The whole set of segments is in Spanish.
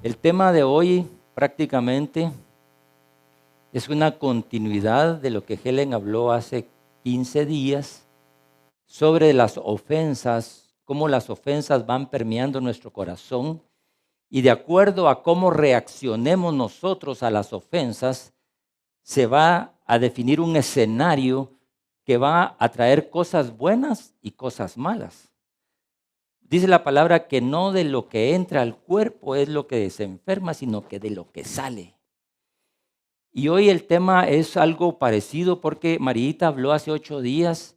El tema de hoy prácticamente es una continuidad de lo que Helen habló hace 15 días sobre las ofensas, cómo las ofensas van permeando nuestro corazón y de acuerdo a cómo reaccionemos nosotros a las ofensas, se va a definir un escenario que va a traer cosas buenas y cosas malas. Dice la palabra que no de lo que entra al cuerpo es lo que se enferma, sino que de lo que sale. Y hoy el tema es algo parecido porque Marita habló hace 8 días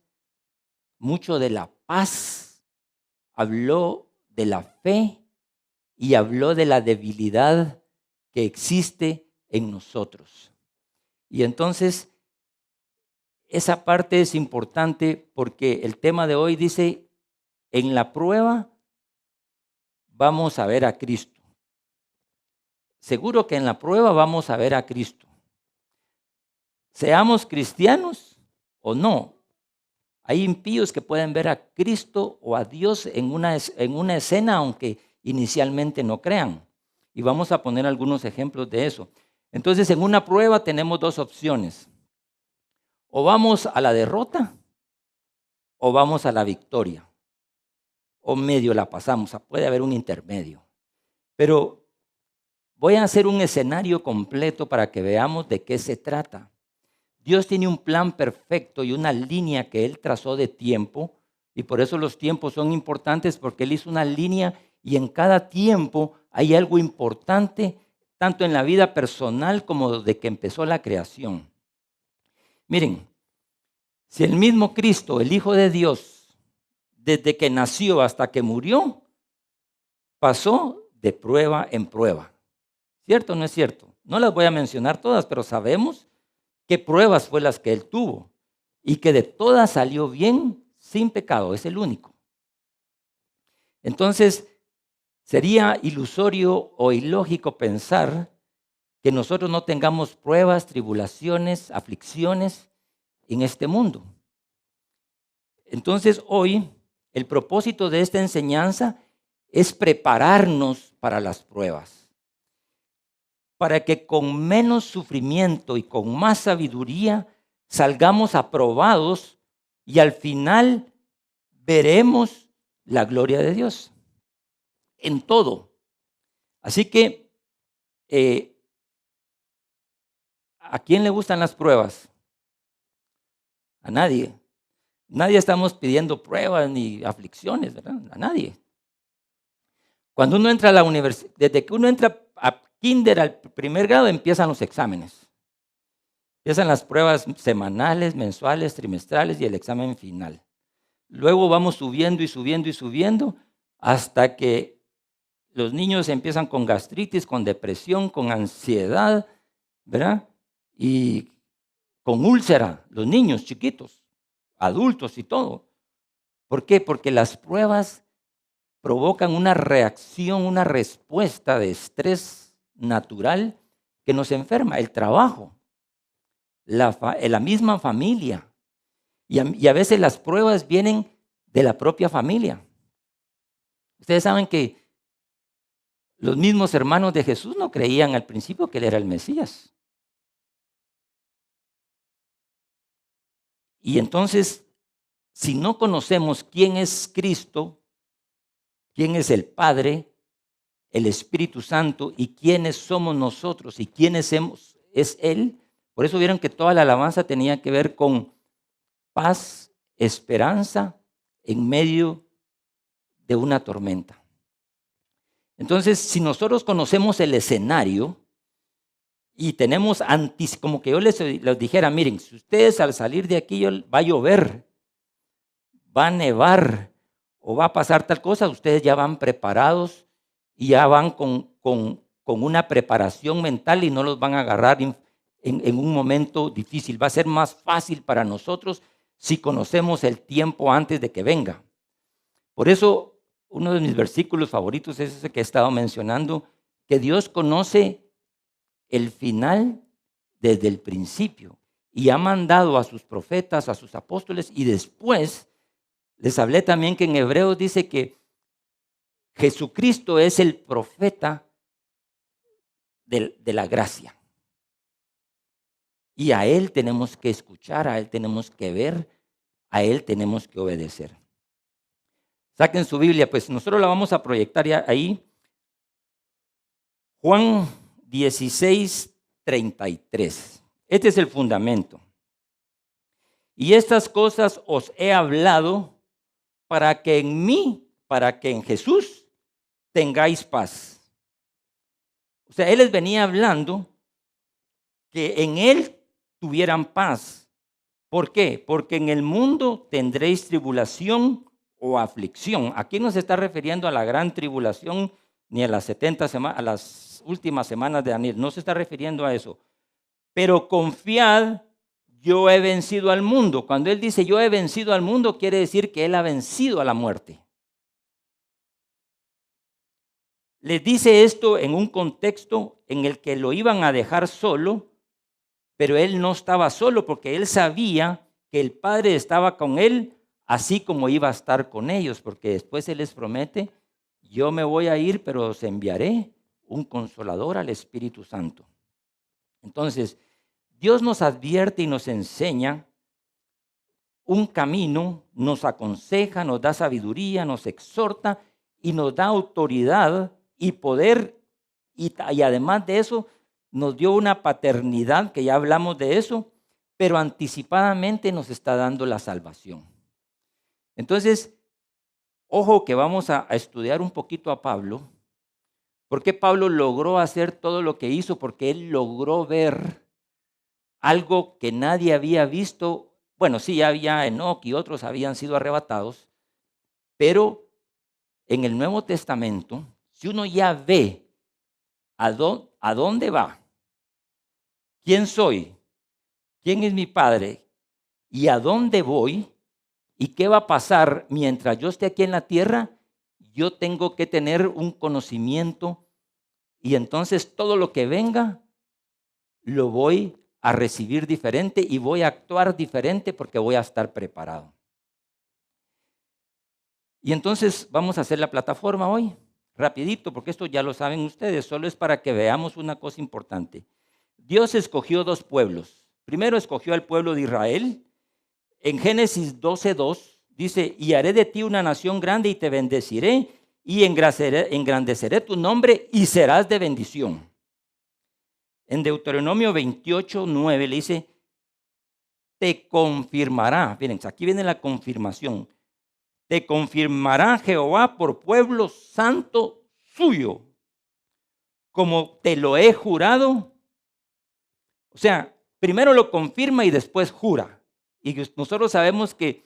mucho de la paz, habló de la fe y habló de la debilidad que existe en nosotros. Y entonces esa parte es importante porque el tema de hoy dice, en la prueba vamos a ver a Cristo. Seguro que en la prueba vamos a ver a Cristo. Seamos cristianos o no, hay impíos que pueden ver a Cristo o a Dios en una escena, aunque inicialmente no crean. Y vamos a poner algunos ejemplos de eso. Entonces, en una prueba tenemos 2 opciones. O vamos a la derrota o vamos a la victoria. O medio la pasamos, puede haber un intermedio. Pero voy a hacer un escenario completo para que veamos de qué se trata. Dios tiene un plan perfecto y una línea que Él trazó de tiempo, y por eso los tiempos son importantes, porque Él hizo una línea y en cada tiempo hay algo importante, tanto en la vida personal como desde que empezó la creación. Miren, si el mismo Cristo, el Hijo de Dios, desde que nació hasta que murió, pasó de prueba en prueba. ¿Cierto o no es cierto? No las voy a mencionar todas, pero sabemos qué pruebas fue las que Él tuvo y que de todas salió bien, sin pecado, es el único. Entonces, sería ilusorio o ilógico pensar que nosotros no tengamos pruebas, tribulaciones, aflicciones en este mundo. Entonces, hoy, el propósito de esta enseñanza es prepararnos para las pruebas, para que con menos sufrimiento y con más sabiduría salgamos aprobados y al final veremos la gloria de Dios en todo. Así que, ¿a quién le gustan las pruebas? A nadie. Nadie estamos pidiendo pruebas ni aflicciones, ¿verdad? A nadie. Cuando uno entra a la universidad, desde que uno entra a kinder al primer grado, empiezan los exámenes. Empiezan las pruebas semanales, mensuales, trimestrales y el examen final. Luego vamos subiendo y subiendo y subiendo hasta que los niños empiezan con gastritis, con depresión, con ansiedad, ¿verdad? Y con úlcera, los niños chiquitos, adultos y todo. ¿Por qué? Porque las pruebas provocan una reacción, una respuesta de estrés natural que nos enferma. El trabajo, la misma familia. Y a veces las pruebas vienen de la propia familia. Ustedes saben que los mismos hermanos de Jesús no creían al principio que Él era el Mesías. Y entonces, si no conocemos quién es Cristo, quién es el Padre, el Espíritu Santo y quiénes somos nosotros y quiénes es Él, por eso vieron que toda la alabanza tenía que ver con paz, esperanza en medio de una tormenta. Entonces, si nosotros conocemos el escenario y tenemos como que yo les dijera, miren, si ustedes al salir de aquí va a llover, va a nevar o va a pasar tal cosa, ustedes ya van preparados y ya van con una preparación mental y no los van a agarrar en un momento difícil. Va a ser más fácil para nosotros si conocemos el tiempo antes de que venga. Por eso, uno de mis versículos favoritos es ese que he estado mencionando, que Dios conoce el final desde el principio y ha mandado a sus profetas, a sus apóstoles, y después les hablé también que en Hebreos dice que Jesucristo es el profeta de la gracia. Y a Él tenemos que escuchar, a Él tenemos que ver, a Él tenemos que obedecer. Saquen su Biblia, pues nosotros la vamos a proyectar ya ahí. Juan 16:33. Este es el fundamento. Y estas cosas os he hablado para que en mí, para que en Jesús tengáis paz. O sea, Él les venía hablando que en Él tuvieran paz. ¿Por qué? Porque en el mundo tendréis tribulación o aflicción. Aquí no se está refiriendo a la gran tribulación ni a las 70 semanas, a las últimas semanas de Daniel. No se está refiriendo a eso. Pero confiad, yo he vencido al mundo. Cuando Él dice yo he vencido al mundo, quiere decir que Él ha vencido a la muerte. Les dice esto en un contexto en el que lo iban a dejar solo, pero Él no estaba solo porque Él sabía que el Padre estaba con Él, así como iba a estar con ellos, porque después Él les promete, yo me voy a ir, pero os enviaré un consolador, al Espíritu Santo. Entonces, Dios nos advierte y nos enseña un camino, nos aconseja, nos da sabiduría, nos exhorta y nos da autoridad y poder, y además de eso, nos dio una paternidad, que ya hablamos de eso, pero anticipadamente nos está dando la salvación. Entonces, ojo que vamos a estudiar un poquito a Pablo. ¿Por qué Pablo logró hacer todo lo que hizo? Porque él logró ver algo que nadie había visto. Bueno, sí, ya había Enoc y otros habían sido arrebatados, pero en el Nuevo Testamento, si uno ya ve a dónde va, quién soy, quién es mi Padre y a dónde voy y qué va a pasar mientras yo esté aquí en la tierra, yo tengo que tener un conocimiento y entonces todo lo que venga lo voy a recibir diferente y voy a actuar diferente porque voy a estar preparado. Y entonces vamos a hacer la plataforma hoy, rapidito, porque esto ya lo saben ustedes, solo es para que veamos una cosa importante. Dios escogió dos pueblos. Primero escogió al pueblo de Israel. En Génesis 12:2 dice, y haré de ti una nación grande y te bendeciré y engrandeceré tu nombre y serás de bendición. En Deuteronomio 28:9 le dice, te confirmará. Miren, aquí viene la confirmación. Te confirmará Jehová por pueblo santo suyo, como te lo he jurado. O sea, primero lo confirma y después jura. Y nosotros sabemos que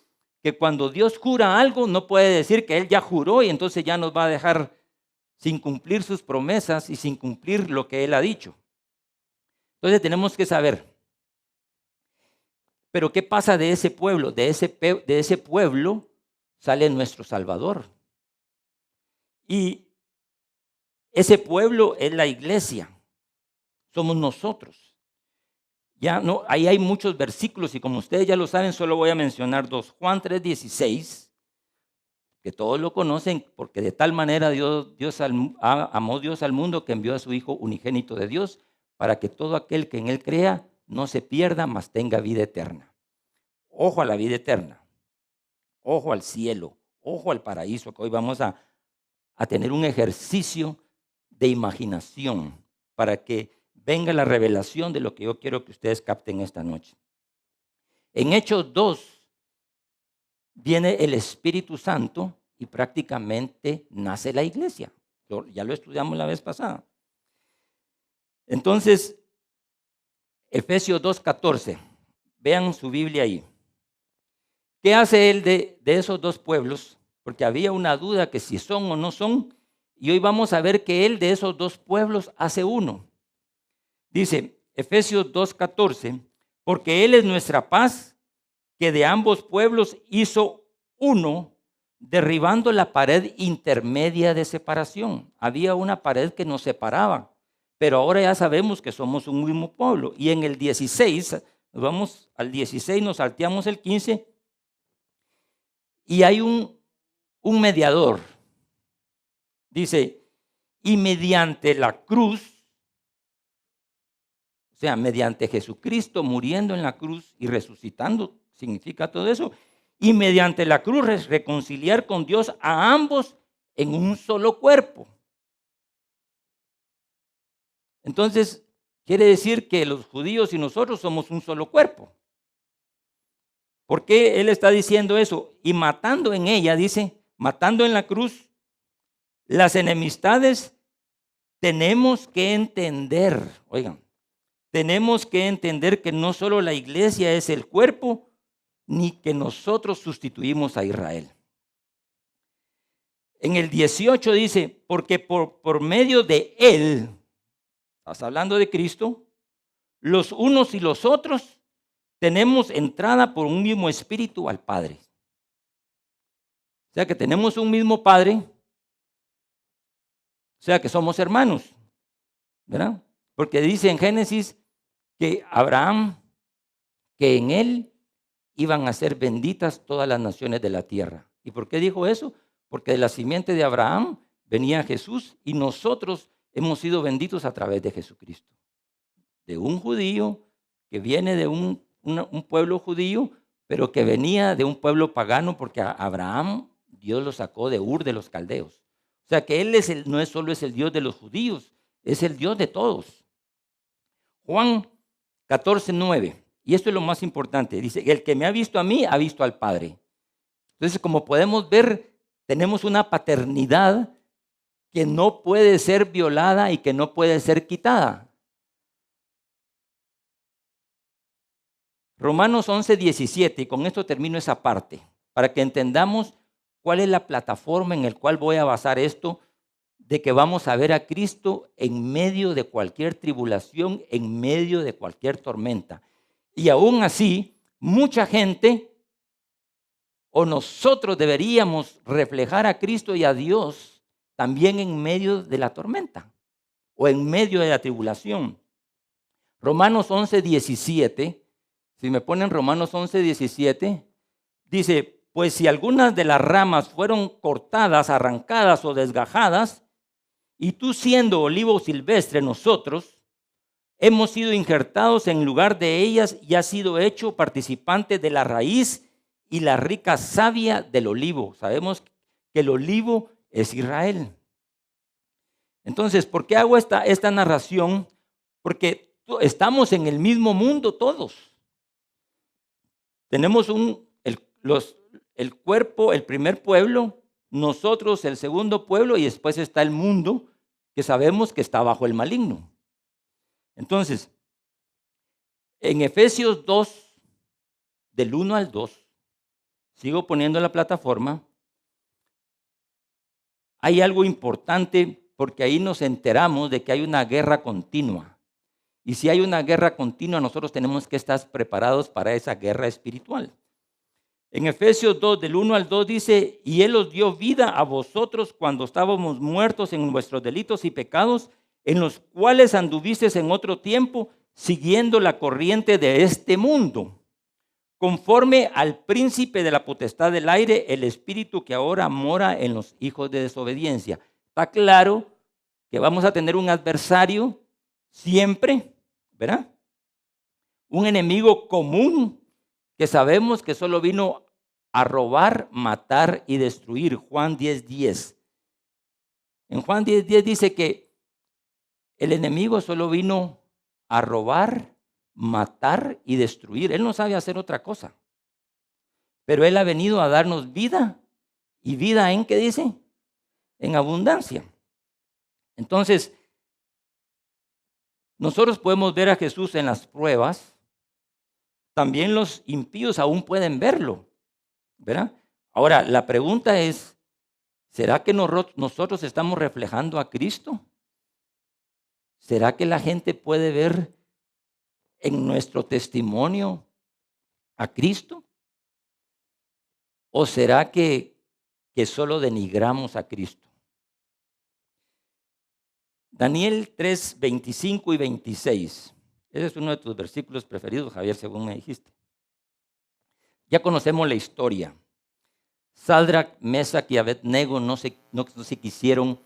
cuando Dios jura algo, no puede decir que Él ya juró y entonces ya nos va a dejar sin cumplir sus promesas y sin cumplir lo que Él ha dicho. Entonces tenemos que saber. Pero ¿qué pasa de ese pueblo? De ese pueblo sale nuestro Salvador. Y ese pueblo es la iglesia. Somos nosotros. Ya no, ahí hay muchos versículos y como ustedes ya lo saben, solo voy a mencionar dos. Juan 3:16, que todos lo conocen, porque de tal manera amó Dios al mundo que envió a su Hijo unigénito de Dios, para que todo aquel que en Él crea no se pierda, mas tenga vida eterna. Ojo a la vida eterna, ojo al cielo, ojo al paraíso, que hoy vamos a tener un ejercicio de imaginación para que venga la revelación de lo que yo quiero que ustedes capten esta noche. En Hechos 2 viene el Espíritu Santo y prácticamente nace la iglesia. Ya lo estudiamos la vez pasada. Entonces, Efesios 2:14, vean su Biblia ahí. ¿Qué hace él de esos dos pueblos? Porque había una duda que si son o no son, y hoy vamos a ver que él de esos dos pueblos hace uno. Dice Efesios 2:14, porque Él es nuestra paz, que de ambos pueblos hizo uno, derribando la pared intermedia de separación. Había una pared que nos separaba, pero ahora ya sabemos que somos un mismo pueblo. Y en el 16, nos vamos al 16, nos salteamos el 15, y hay un mediador. Dice, y mediante la cruz, O sea, mediante Jesucristo muriendo en la cruz y resucitando, significa todo eso. Y mediante la cruz reconciliar con Dios a ambos en un solo cuerpo. Entonces, quiere decir que los judíos y nosotros somos un solo cuerpo. ¿Por qué él está diciendo eso? Y matando en ella, dice, matando en la cruz, las enemistades, tenemos que entender, oigan, tenemos que entender que no solo la iglesia es el cuerpo, ni que nosotros sustituimos a Israel. En el 18 dice, porque por medio de él, estás hablando de Cristo, los unos y los otros tenemos entrada por un mismo espíritu al Padre. O sea que tenemos un mismo Padre, o sea que somos hermanos, ¿verdad? Porque dice en Génesis que Abraham, que en él iban a ser benditas todas las naciones de la tierra. ¿Y por qué dijo eso? Porque de la simiente de Abraham venía Jesús y nosotros hemos sido benditos a través de Jesucristo. De un judío que viene de un pueblo judío, pero que venía de un pueblo pagano, porque a Abraham Dios lo sacó de Ur de los caldeos. O sea que él no solo es el Dios de los judíos, es el Dios de todos. Juan 14:9. Y esto es lo más importante. Dice, el que me ha visto a mí, ha visto al Padre. Entonces, como podemos ver, tenemos una paternidad que no puede ser violada y que no puede ser quitada. Romanos 11:17, y con esto termino esa parte, para que entendamos cuál es la plataforma en la cual voy a basar esto, de que vamos a ver a Cristo en medio de cualquier tribulación, en medio de cualquier tormenta. Y aún así, mucha gente o nosotros deberíamos reflejar a Cristo y a Dios también en medio de la tormenta o en medio de la tribulación. Romanos 11:17, si me ponen Romanos 11:17, dice, pues si algunas de las ramas fueron cortadas, arrancadas o desgajadas, y tú siendo olivo silvestre, nosotros hemos sido injertados en lugar de ellas y has sido hecho participante de la raíz y la rica savia del olivo. Sabemos que el olivo es Israel. Entonces, ¿por qué hago esta narración? Porque estamos en el mismo mundo todos. Tenemos el cuerpo, el primer pueblo, nosotros el segundo pueblo y después está el mundo que sabemos que está bajo el maligno. Entonces, en Efesios 2, del 1 al 2, sigo poniendo la plataforma, hay algo importante porque ahí nos enteramos de que hay una guerra continua. Y si hay una guerra continua, nosotros tenemos que estar preparados para esa guerra espiritual. En Efesios 2, del 1 al 2 dice, y Él os dio vida a vosotros cuando estábamos muertos en vuestros delitos y pecados, en los cuales anduvisteis en otro tiempo, siguiendo la corriente de este mundo, conforme al príncipe de la potestad del aire, el espíritu que ahora mora en los hijos de desobediencia. Está claro que vamos a tener un adversario siempre, ¿verdad? Un enemigo común que sabemos que solo vino a robar, matar y destruir. Juan 10:10. En Juan 10:10 dice que el enemigo solo vino a robar, matar y destruir. Él no sabe hacer otra cosa. Pero Él ha venido a darnos vida. ¿Y vida en qué dice? En abundancia. Entonces, nosotros podemos ver a Jesús en las pruebas. También los impíos aún pueden verlo, ¿verdad? Ahora, la pregunta es, ¿será que nosotros estamos reflejando a Cristo? ¿Será que la gente puede ver en nuestro testimonio a Cristo? ¿O será que solo denigramos a Cristo? Daniel 3, 25 y 26. Ese es uno de tus versículos preferidos, Javier, según me dijiste. Ya conocemos la historia. Sadrach, Mesach y Abednego no se quisieron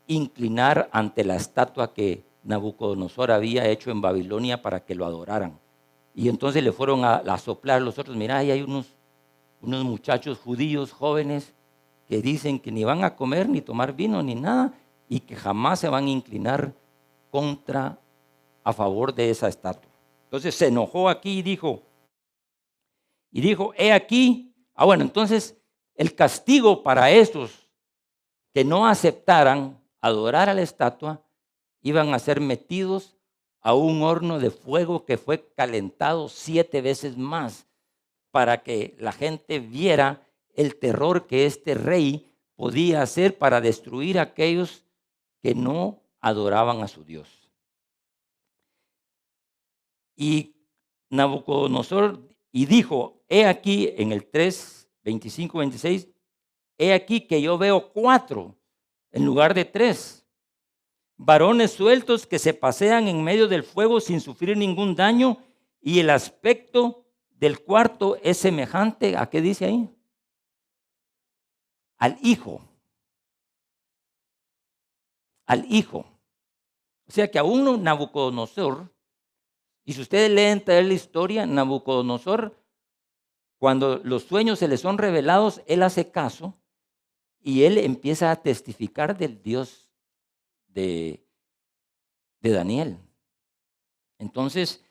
inclinar ante la estatua que Nabucodonosor había hecho en Babilonia para que lo adoraran. Y entonces le fueron a soplar los otros. Mirá, ahí hay unos muchachos judíos jóvenes que dicen que ni van a comer, ni tomar vino, ni nada, y que jamás se van a inclinar a favor de esa estatua. Entonces se enojó aquí y dijo, he aquí, bueno, entonces el castigo para estos que no aceptaran adorar a la estatua, iban a ser metidos a un horno de fuego que fue calentado 7 veces más, para que la gente viera el terror que este rey podía hacer para destruir a aquellos que no adoraban a su Dios. Y Nabucodonosor dijo, he aquí en el 3, 25, 26, he aquí que yo veo 4 en lugar de 3. Varones sueltos que se pasean en medio del fuego sin sufrir ningún daño, y el aspecto del cuarto es semejante, ¿a qué dice ahí? Al hijo. Al hijo. O sea que aún Nabucodonosor, y si ustedes leen toda la historia, Nabucodonosor, cuando los sueños se le son revelados, él hace caso y él empieza a testificar del Dios de Daniel. Entonces,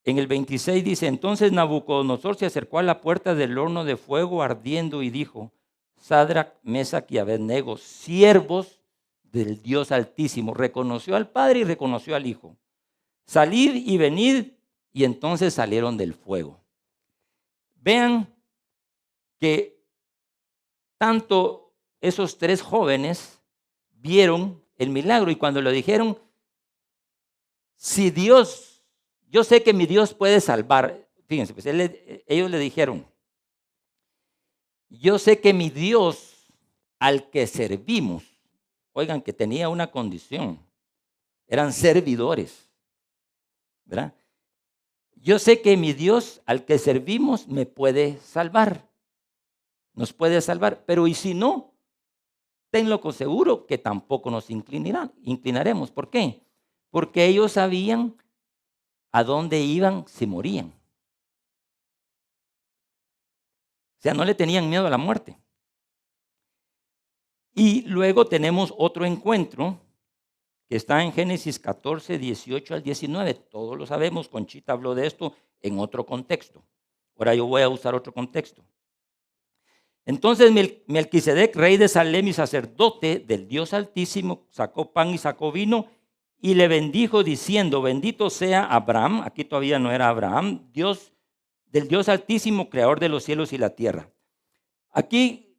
en el 26 dice, entonces Nabucodonosor se acercó a la puerta del horno de fuego ardiendo y dijo, Sadrac, Mesac y Abednego, siervos del Dios Altísimo. Reconoció al Padre y reconoció al Hijo. Salid y venid, y entonces salieron del fuego. Vean que tanto esos 3 jóvenes vieron el milagro, y cuando lo dijeron, si Dios, yo sé que mi Dios puede salvar. Fíjense, pues ellos le dijeron, yo sé que mi Dios al que servimos, oigan que tenía una condición, eran servidores, ¿verdad? Yo sé que mi Dios al que servimos me puede salvar, nos puede salvar, pero y si no, tenlo con seguro que tampoco nos inclinaremos. ¿Por qué? Porque ellos sabían a dónde iban si morían. O sea, no le tenían miedo a la muerte. Y luego tenemos otro encuentro que está en Génesis 14, 18 al 19. Todos lo sabemos, Conchita habló de esto en otro contexto. Ahora yo voy a usar otro contexto. Entonces Melquisedec, rey de Salem y sacerdote del Dios Altísimo, sacó pan y sacó vino y le bendijo diciendo, bendito sea Abraham, aquí todavía no era Abraham, Dios del Dios Altísimo, creador de los cielos y la tierra. Aquí,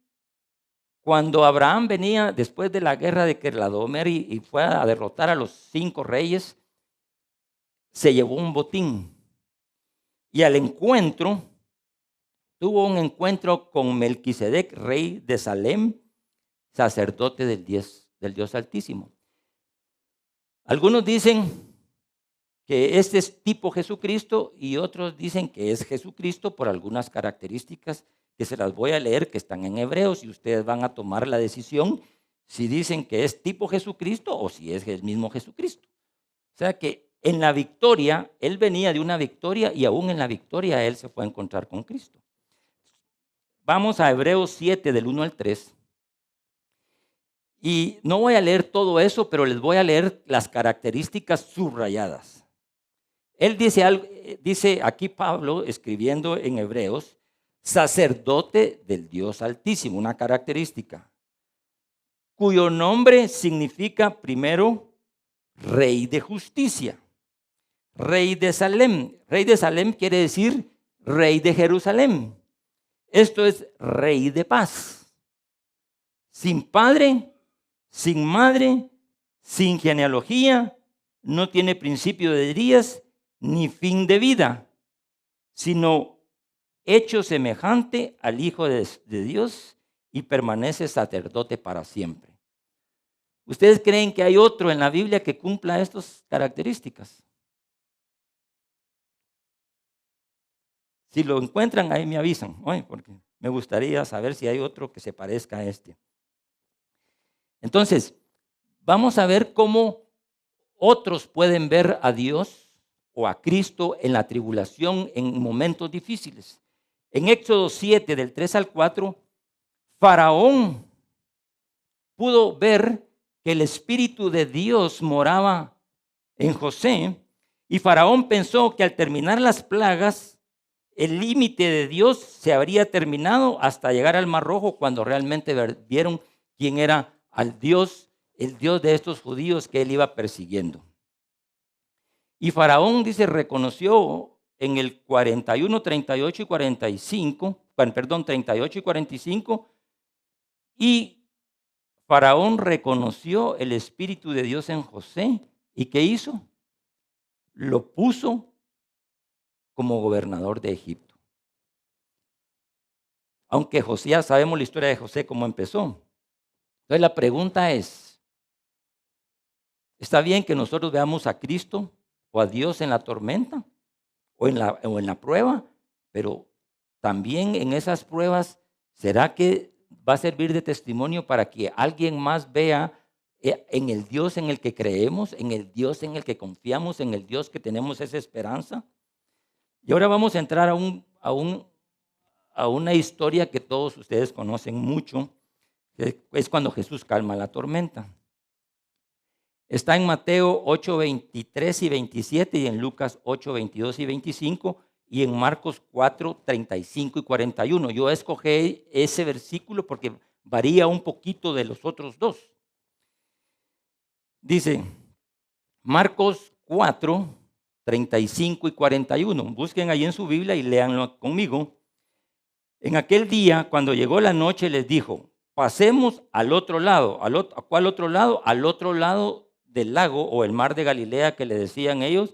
cuando Abraham venía después de la guerra de Kedorlaomer y fue a derrotar a los 5 reyes, se llevó un botín. Y al encuentro, tuvo un encuentro con Melquisedec, rey de Salem, sacerdote del Dios Altísimo. Algunos dicen que este es tipo Jesucristo y otros dicen que es Jesucristo por algunas características que se las voy a leer, que están en Hebreos, y ustedes van a tomar la decisión si dicen que es tipo Jesucristo o si es el mismo Jesucristo. O sea que en la victoria, él venía de una victoria y aún en la victoria él se fue a encontrar con Cristo. Vamos a Hebreos 7 del 1 al 3. Y no voy a leer todo eso, pero les voy a leer las características subrayadas. Él dice aquí Pablo, escribiendo en Hebreos, sacerdote del Dios Altísimo, una característica, cuyo nombre significa primero Rey de Justicia. Rey de Salem. Rey de Salem quiere decir Rey de Jerusalén. Esto es Rey de paz. Sin padre, sin madre, sin genealogía, no tiene principio de días ni fin de vida, sino hecho semejante al Hijo de Dios y permanece sacerdote para siempre. ¿Ustedes creen que hay otro en la Biblia que cumpla estas características? Si lo encuentran, ahí me avisan, porque me gustaría saber si hay otro que se parezca a este. Entonces, vamos a ver cómo otros pueden ver a Dios o a Cristo en la tribulación, en momentos difíciles. En Éxodo 7, del 3 al 4, Faraón pudo ver que el Espíritu de Dios moraba en José, y Faraón pensó que al terminar las plagas, el límite de Dios se habría terminado hasta llegar al Mar Rojo, cuando realmente vieron quién era el Dios de estos judíos que él iba persiguiendo. Y Faraón, dice, reconoció en el 41, 38 y 45, perdón, 38 y 45, y Faraón reconoció el Espíritu de Dios en José. ¿Y qué hizo? Lo puso como gobernador de Egipto. Aunque Josías, sabemos la historia de José, cómo empezó. Entonces la pregunta es, ¿está bien que nosotros veamos a Cristo o a Dios en la tormenta o en la prueba? Pero también en esas pruebas, ¿será que va a servir de testimonio para que alguien más vea en el Dios en el que creemos, en el Dios en el que confiamos, en el Dios que tenemos esa esperanza? Y ahora vamos a entrar a una historia que todos ustedes conocen mucho, que es cuando Jesús calma la tormenta. Está en Mateo 8, 23 y 27, y en Lucas 8, 22 y 25, y en Marcos 4, 35 y 41. Yo escogí ese versículo porque varía un poquito de los otros dos. Dice, Marcos 4, 35 y 41. Busquen ahí en su Biblia y léanlo conmigo. En aquel día, cuando llegó la noche, les dijo, pasemos al otro lado. ¿A cuál otro lado? Al otro lado del lago o el mar de Galilea, que le decían ellos.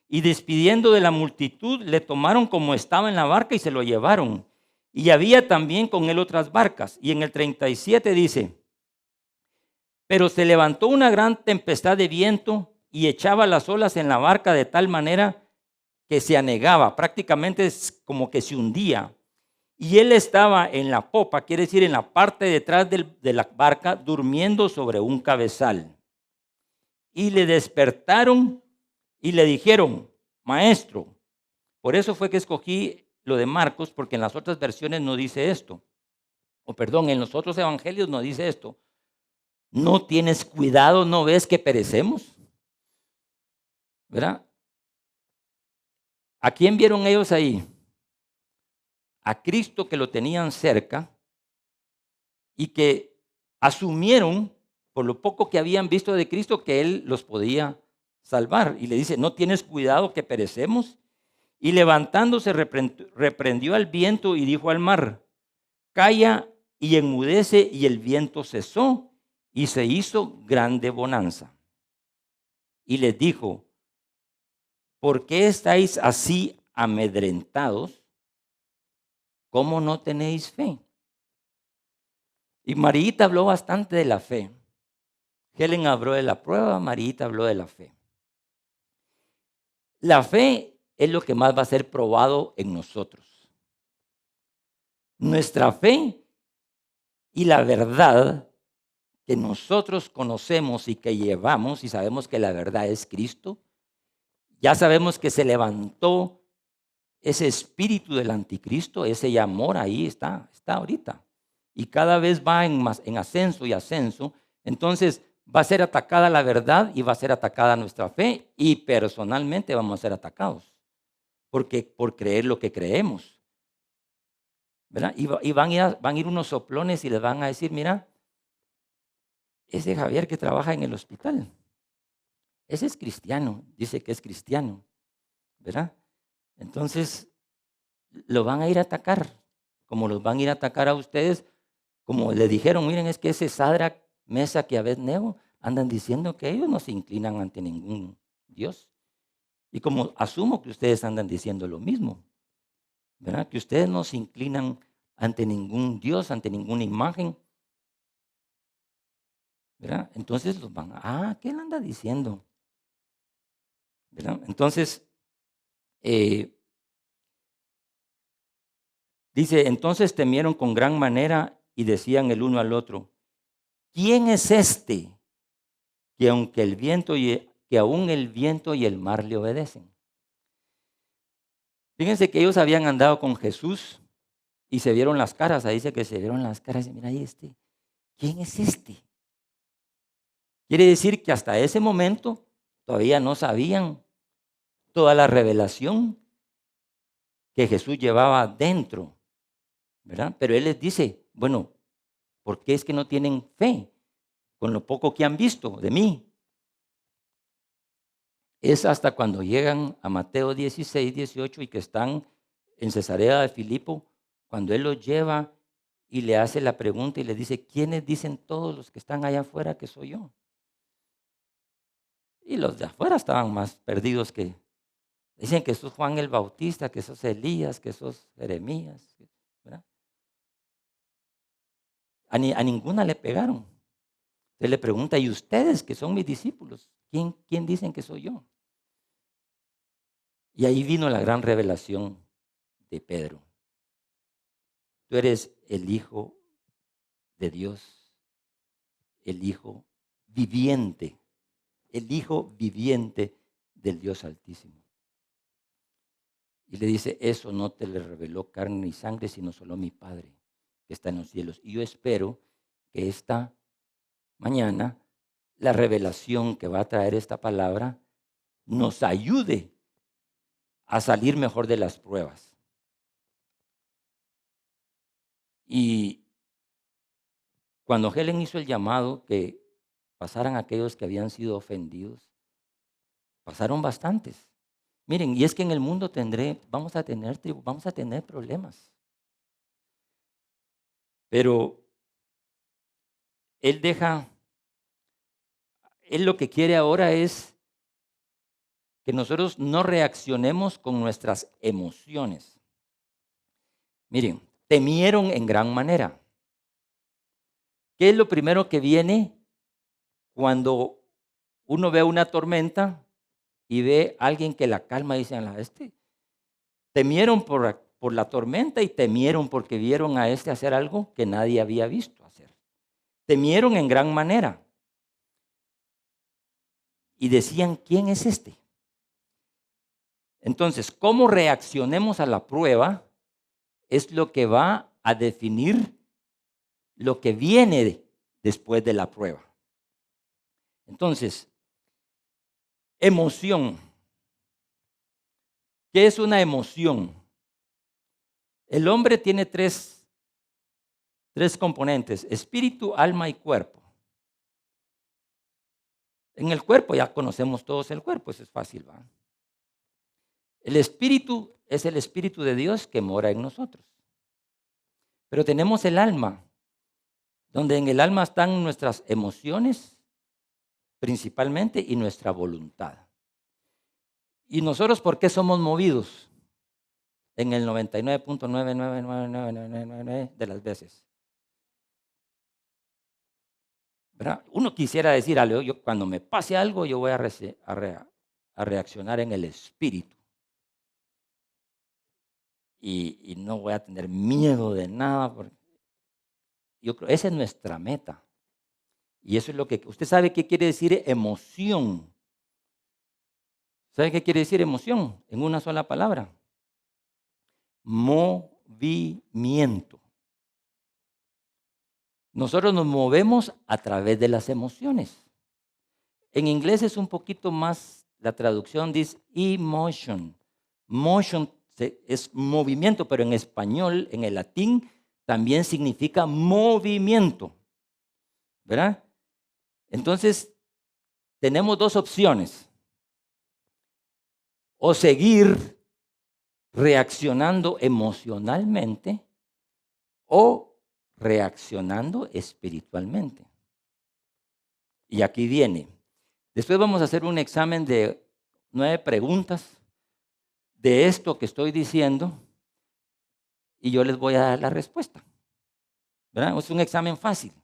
Y despidiendo de la multitud, le tomaron como estaba en la barca y se lo llevaron. Y había también con él otras barcas. Y en el 37 dice, pero se levantó una gran tempestad de viento y echaba las olas en la barca de tal manera que se anegaba, prácticamente es como que se hundía. Y él estaba en la popa, quiere decir en la parte detrás de la barca, durmiendo sobre un cabezal. Y le despertaron y le dijeron, maestro. Por eso fue que escogí lo de Marcos, porque en las otras versiones no dice esto. O perdón, en los otros evangelios no dice esto. ¿No tienes cuidado? ¿No ves que perecemos? ¿Verdad? ¿A quién vieron ellos ahí? A Cristo, que lo tenían cerca y que asumieron, por lo poco que habían visto de Cristo, que Él los podía salvar. Y le dice, ¿no tienes cuidado que perecemos? Y levantándose reprendió al viento y dijo al mar, calla y enmudece, y el viento cesó y se hizo grande bonanza. Y les dijo, ¿por qué estáis así amedrentados? ¿Cómo no tenéis fe? Y Marita habló bastante de la fe. Helen habló de la prueba, Marita habló de la fe. La fe es lo que más va a ser probado en nosotros. Nuestra fe y la verdad que nosotros conocemos y que llevamos, y sabemos que la verdad es Cristo, ya sabemos que se levantó ese espíritu del anticristo, ese amor ahí está ahorita. Y cada vez va en ascenso y ascenso. Entonces va a ser atacada la verdad y va a ser atacada nuestra fe, y personalmente vamos a ser atacados por creer lo que creemos, ¿verdad? Y van a ir unos soplones y les van a decir, mira, ese Javier que trabaja en el hospital, ese es cristiano, dice que es cristiano, ¿verdad? Entonces lo van a ir a atacar, como los van a ir a atacar a ustedes, como le dijeron, miren, es que ese Sadrach, Mesach y Abednego andan diciendo que ellos no se inclinan ante ningún Dios. Y como asumo que ustedes andan diciendo lo mismo, ¿verdad? Que ustedes no se inclinan ante ningún Dios, ante ninguna imagen, ¿verdad? Entonces los van a, ¿qué él anda diciendo? ¿Verdad? Entonces, dice, entonces temieron con gran manera y decían el uno al otro, ¿quién es este que aún el viento y el mar le obedecen. Fíjense que ellos habían andado con Jesús y se vieron las caras. Ahí dice que se vieron las caras y mira ahí ¿quién es este? Quiere decir que hasta ese momento todavía no sabían toda la revelación que Jesús llevaba dentro, ¿verdad? Pero Él les dice, bueno, ¿por qué es que no tienen fe con lo poco que han visto de mí? Es hasta cuando llegan a Mateo 16, 18 y que están en Cesarea de Filipo, cuando Él los lleva y le hace la pregunta y le dice, ¿quiénes dicen todos los que están allá afuera que soy yo? Y los de afuera estaban más perdidos que... Dicen que sos Juan el Bautista, que sos Elías, que sos Jeremías, ¿verdad? A ninguna le pegaron. Entonces le pregunta, ¿y ustedes que son mis discípulos? ¿Quién dicen que soy yo? Y ahí vino la gran revelación de Pedro. Tú eres el Hijo de Dios, el Hijo viviente, el Hijo viviente del Dios Altísimo. Y le dice, eso no te le reveló carne ni sangre, sino solo mi Padre que está en los cielos. Y yo espero que esta mañana la revelación que va a traer esta palabra nos ayude a salir mejor de las pruebas. Y cuando Helen hizo el llamado que pasaran aquellos que habían sido ofendidos, pasaron bastantes. Miren, y es que en el mundo vamos a tener problemas. Pero Él lo que quiere ahora es que nosotros no reaccionemos con nuestras emociones. Miren, temieron en gran manera. ¿Qué es lo primero que viene cuando uno ve una tormenta y ve a alguien que la calma? Dicen, temieron por la tormenta y temieron porque vieron a hacer algo que nadie había visto hacer. Temieron en gran manera. Y decían, ¿quién es este? Entonces, cómo reaccionemos a la prueba es lo que va a definir lo que viene después de la prueba. Entonces, emoción. ¿Qué es una emoción? El hombre tiene tres componentes: espíritu, alma y cuerpo. En el cuerpo ya conocemos todos el cuerpo, eso es fácil, ¿va? El espíritu es el Espíritu de Dios que mora en nosotros. Pero tenemos el alma, donde en el alma están nuestras emociones principalmente y nuestra voluntad. ¿Y nosotros por qué somos movidos? En el 99.99999 de las veces. ¿Verdad? Uno quisiera decir algo, cuando me pase algo, yo voy a reaccionar en el espíritu. Y no voy a tener miedo de nada. Porque yo creo, esa es nuestra meta. Y eso es lo que... ¿Usted sabe qué quiere decir emoción? ¿Sabe qué quiere decir emoción? En una sola palabra. Movimiento. Nosotros nos movemos a través de las emociones. En inglés es un poquito más, la traducción dice emotion. Motion es movimiento, pero en español, en el latín, también significa movimiento. ¿Verdad? Entonces, tenemos dos opciones. O seguir reaccionando emocionalmente o reaccionando espiritualmente. Y aquí viene. Después vamos a hacer un examen de 9 preguntas de esto que estoy diciendo y yo les voy a dar la respuesta. ¿Verdad? Es un examen fácil,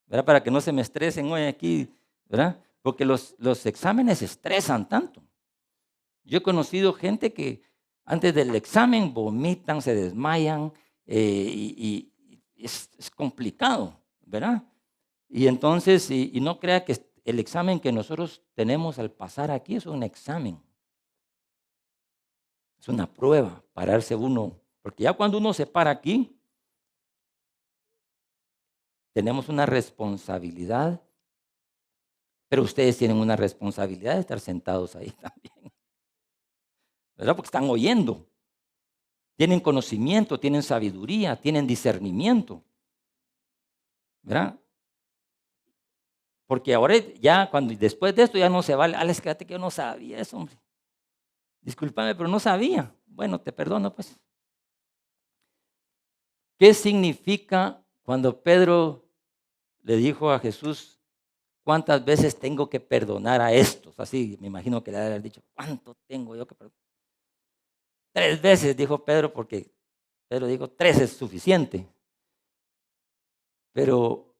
¿verdad? Para que no se me estresen hoy aquí, ¿verdad? Porque los exámenes estresan tanto. Yo he conocido gente que antes del examen vomitan, se desmayan y es complicado, ¿verdad? Y entonces, y no crea que el examen que nosotros tenemos al pasar aquí es un examen. Es una prueba, pararse uno. Porque ya cuando uno se para aquí, tenemos una responsabilidad, pero ustedes tienen una responsabilidad de estar sentados ahí también, ¿verdad? Porque están oyendo. Tienen conocimiento, tienen sabiduría, tienen discernimiento, ¿verdad? Porque ahora ya, después de esto ya no se vale. Alex, fíjate que yo no sabía eso, hombre. Discúlpame, pero no sabía. Bueno, te perdono, pues. ¿Qué significa cuando Pedro le dijo a Jesús, cuántas veces tengo que perdonar a estos? Así me imagino que le había dicho, ¿cuánto tengo yo que perdonar? 3 veces, dijo Pedro, porque Pedro dijo, 3 es suficiente. Pero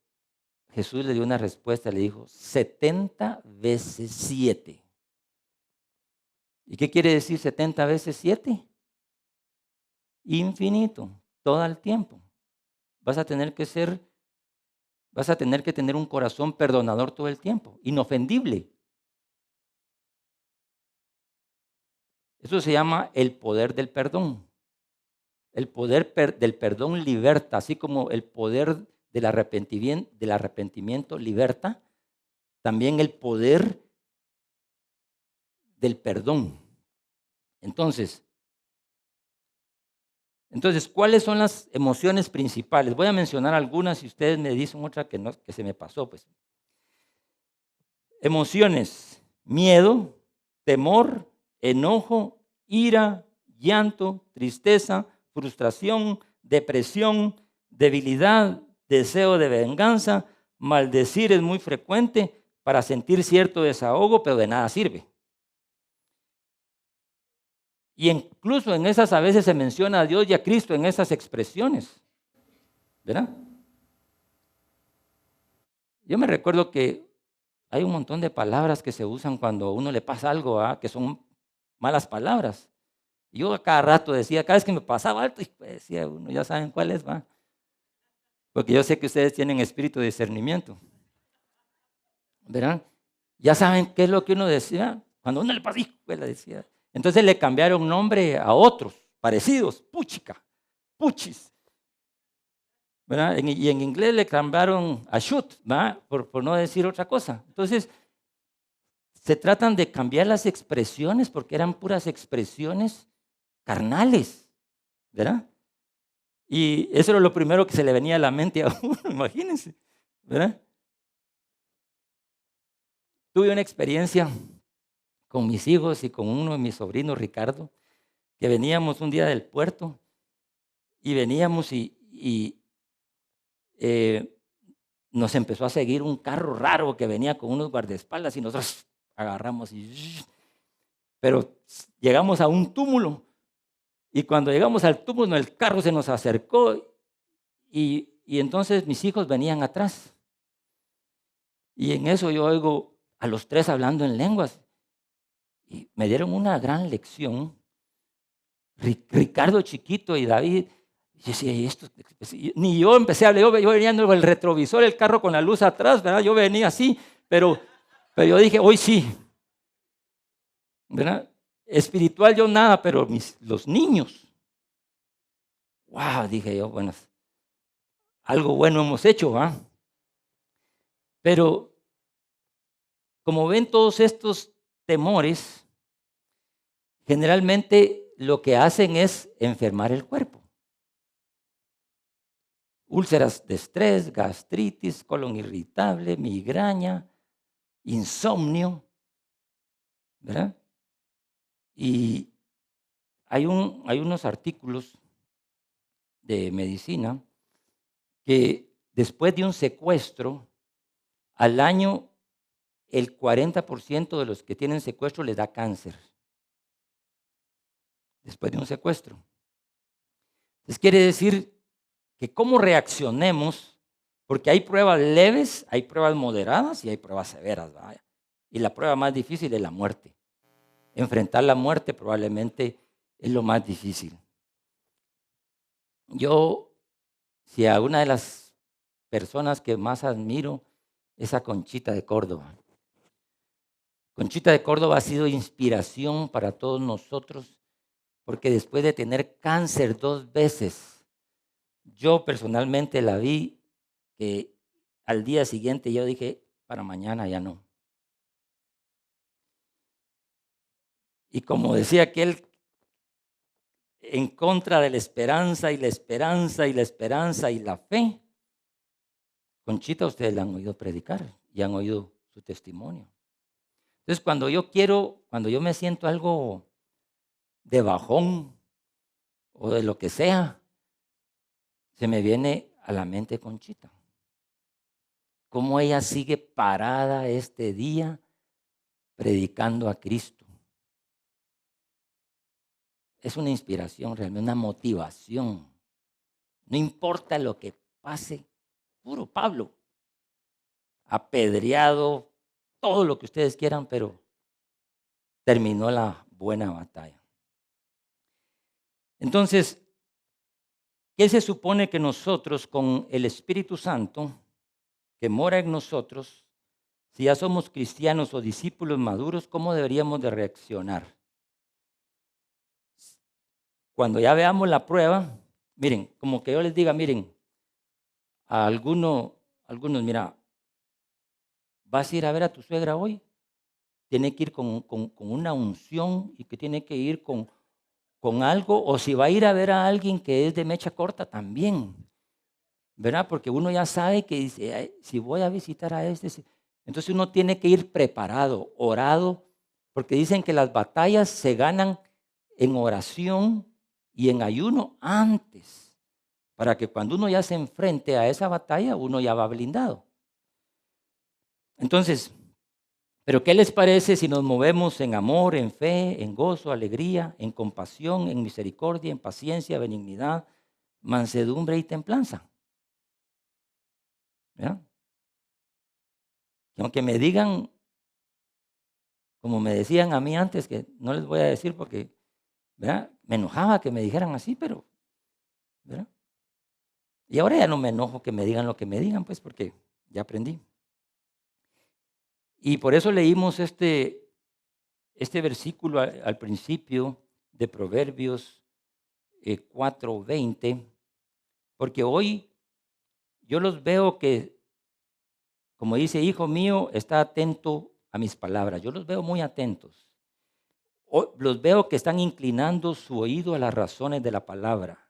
Jesús le dio una respuesta, le dijo, 70 veces 7. ¿Y qué quiere decir 70 veces 7? Infinito, todo el tiempo. Vas a tener que tener un corazón perdonador todo el tiempo, inofendible. Eso se llama el poder del perdón. El poder del perdón liberta, así como el poder del arrepentimiento liberta, también el poder del perdón. Entonces, ¿cuáles son las emociones principales? Voy a mencionar algunas y ustedes me dicen otra que se me pasó, pues. Emociones: miedo, temor, enojo, ira, llanto, tristeza, frustración, depresión, debilidad, deseo de venganza. Maldecir es muy frecuente para sentir cierto desahogo, pero de nada sirve. Y incluso en esas a veces se menciona a Dios y a Cristo en esas expresiones, ¿verdad? Yo me recuerdo que hay un montón de palabras que se usan cuando a uno le pasa algo, que son malas palabras. Yo a cada rato decía, cada vez que me pasaba algo, decía uno, ya saben cuáles, va. Porque yo sé que ustedes tienen espíritu de discernimiento, ¿verdad? Ya saben qué es lo que uno decía. Cuando uno le pasa, le decía. Entonces le cambiaron nombre a otros parecidos, puchica, puchis, ¿verdad? Y en inglés le cambiaron a shoot, ¿verdad? Por no decir otra cosa. Entonces, se tratan de cambiar las expresiones porque eran puras expresiones carnales, ¿verdad? Y eso era lo primero que se le venía a la mente a uno, imagínense, ¿verdad? Tuve una experiencia con mis hijos y con uno de mis sobrinos, Ricardo, que veníamos un día del puerto y veníamos y nos empezó a seguir un carro raro que venía con unos guardaespaldas y nosotros agarramos pero llegamos a un túmulo y cuando llegamos al túmulo el carro se nos acercó y entonces mis hijos venían atrás y en eso yo oigo a los 3 hablando en lenguas y me dieron una gran lección. Ricardo chiquito y David, yo decía, ni yo empecé a hablar, yo venía en el retrovisor, el carro con la luz atrás, ¿verdad? Yo venía así, pero yo dije, hoy sí, ¿verdad? Espiritual yo nada, pero los niños, wow, dije yo, bueno, algo bueno hemos hecho, ¿va? Pero como ven todos estos temores, generalmente lo que hacen es enfermar el cuerpo. Úlceras de estrés, gastritis, colon irritable, migraña, insomnio, ¿verdad? Y hay unos artículos de medicina que después de un secuestro, al año el 40% de los que tienen secuestro les da cáncer. Después de un secuestro. Entonces quiere decir que cómo reaccionemos, porque hay pruebas leves, hay pruebas moderadas y hay pruebas severas, ¿verdad? Y la prueba más difícil es la muerte. Enfrentar la muerte probablemente es lo más difícil. Yo, si a una de las personas que más admiro es a Conchita de Córdoba. Conchita de Córdoba ha sido inspiración para todos nosotros, porque después de tener cáncer 2 veces, yo personalmente la vi que al día siguiente yo dije, para mañana ya no. Y como decía aquel, en contra de la esperanza y la esperanza y la esperanza y la fe, Conchita ustedes la han oído predicar y han oído su testimonio. Entonces cuando yo me siento algo de bajón o de lo que sea, se me viene a la mente Conchita. Cómo ella sigue parada este día predicando a Cristo. Es una inspiración realmente, una motivación. No importa lo que pase, puro Pablo, apedreado, todo lo que ustedes quieran, pero terminó la buena batalla. Entonces, ¿qué se supone que nosotros con el Espíritu Santo que mora en nosotros, si ya somos cristianos o discípulos maduros, cómo deberíamos de reaccionar? Cuando ya veamos la prueba, miren, como que yo les diga, miren, a algunos, mira, vas a ir a ver a tu suegra hoy, tiene que ir con una unción y que tiene que ir con algo, o si va a ir a ver a alguien que es de mecha corta también, ¿verdad? Porque uno ya sabe que dice, "Ay, si voy a visitar a este", entonces uno tiene que ir preparado, orado, porque dicen que las batallas se ganan en oración y en ayuno antes, para que cuando uno ya se enfrente a esa batalla, uno ya va blindado. Entonces, ¿pero qué les parece si nos movemos en amor, en fe, en gozo, alegría, en compasión, en misericordia, en paciencia, benignidad, mansedumbre y templanza? ¿Verdad? Y aunque me digan, como me decían a mí antes, que no les voy a decir porque, ¿verdad? Me enojaba que me dijeran así, pero, ¿verdad? Y ahora ya no me enojo que me digan lo que me digan, pues porque ya aprendí. Y por eso leímos este versículo al principio de Proverbios 4:20, porque hoy yo los veo que, como dice, hijo mío, está atento a mis palabras. Yo los veo muy atentos. Los veo que están inclinando su oído a las razones de la palabra.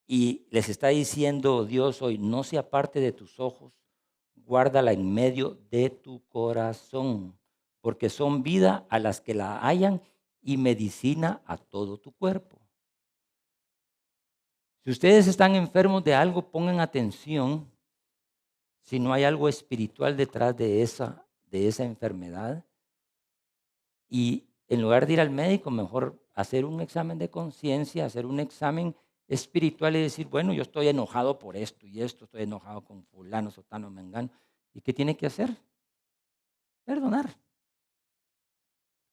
Y les está diciendo Dios hoy, no se aparte de tus ojos, guárdala en medio de tu corazón, porque son vida a las que la hallan y medicina a todo tu cuerpo. Si ustedes están enfermos de algo, pongan atención si no hay algo espiritual detrás de esa enfermedad. Y en lugar de ir al médico, mejor hacer un examen de conciencia, hacer un examen espiritual y decir, bueno, yo estoy enojado por esto y esto, estoy enojado con fulano, sotano, mengano. ¿Y qué tiene que hacer? Perdonar.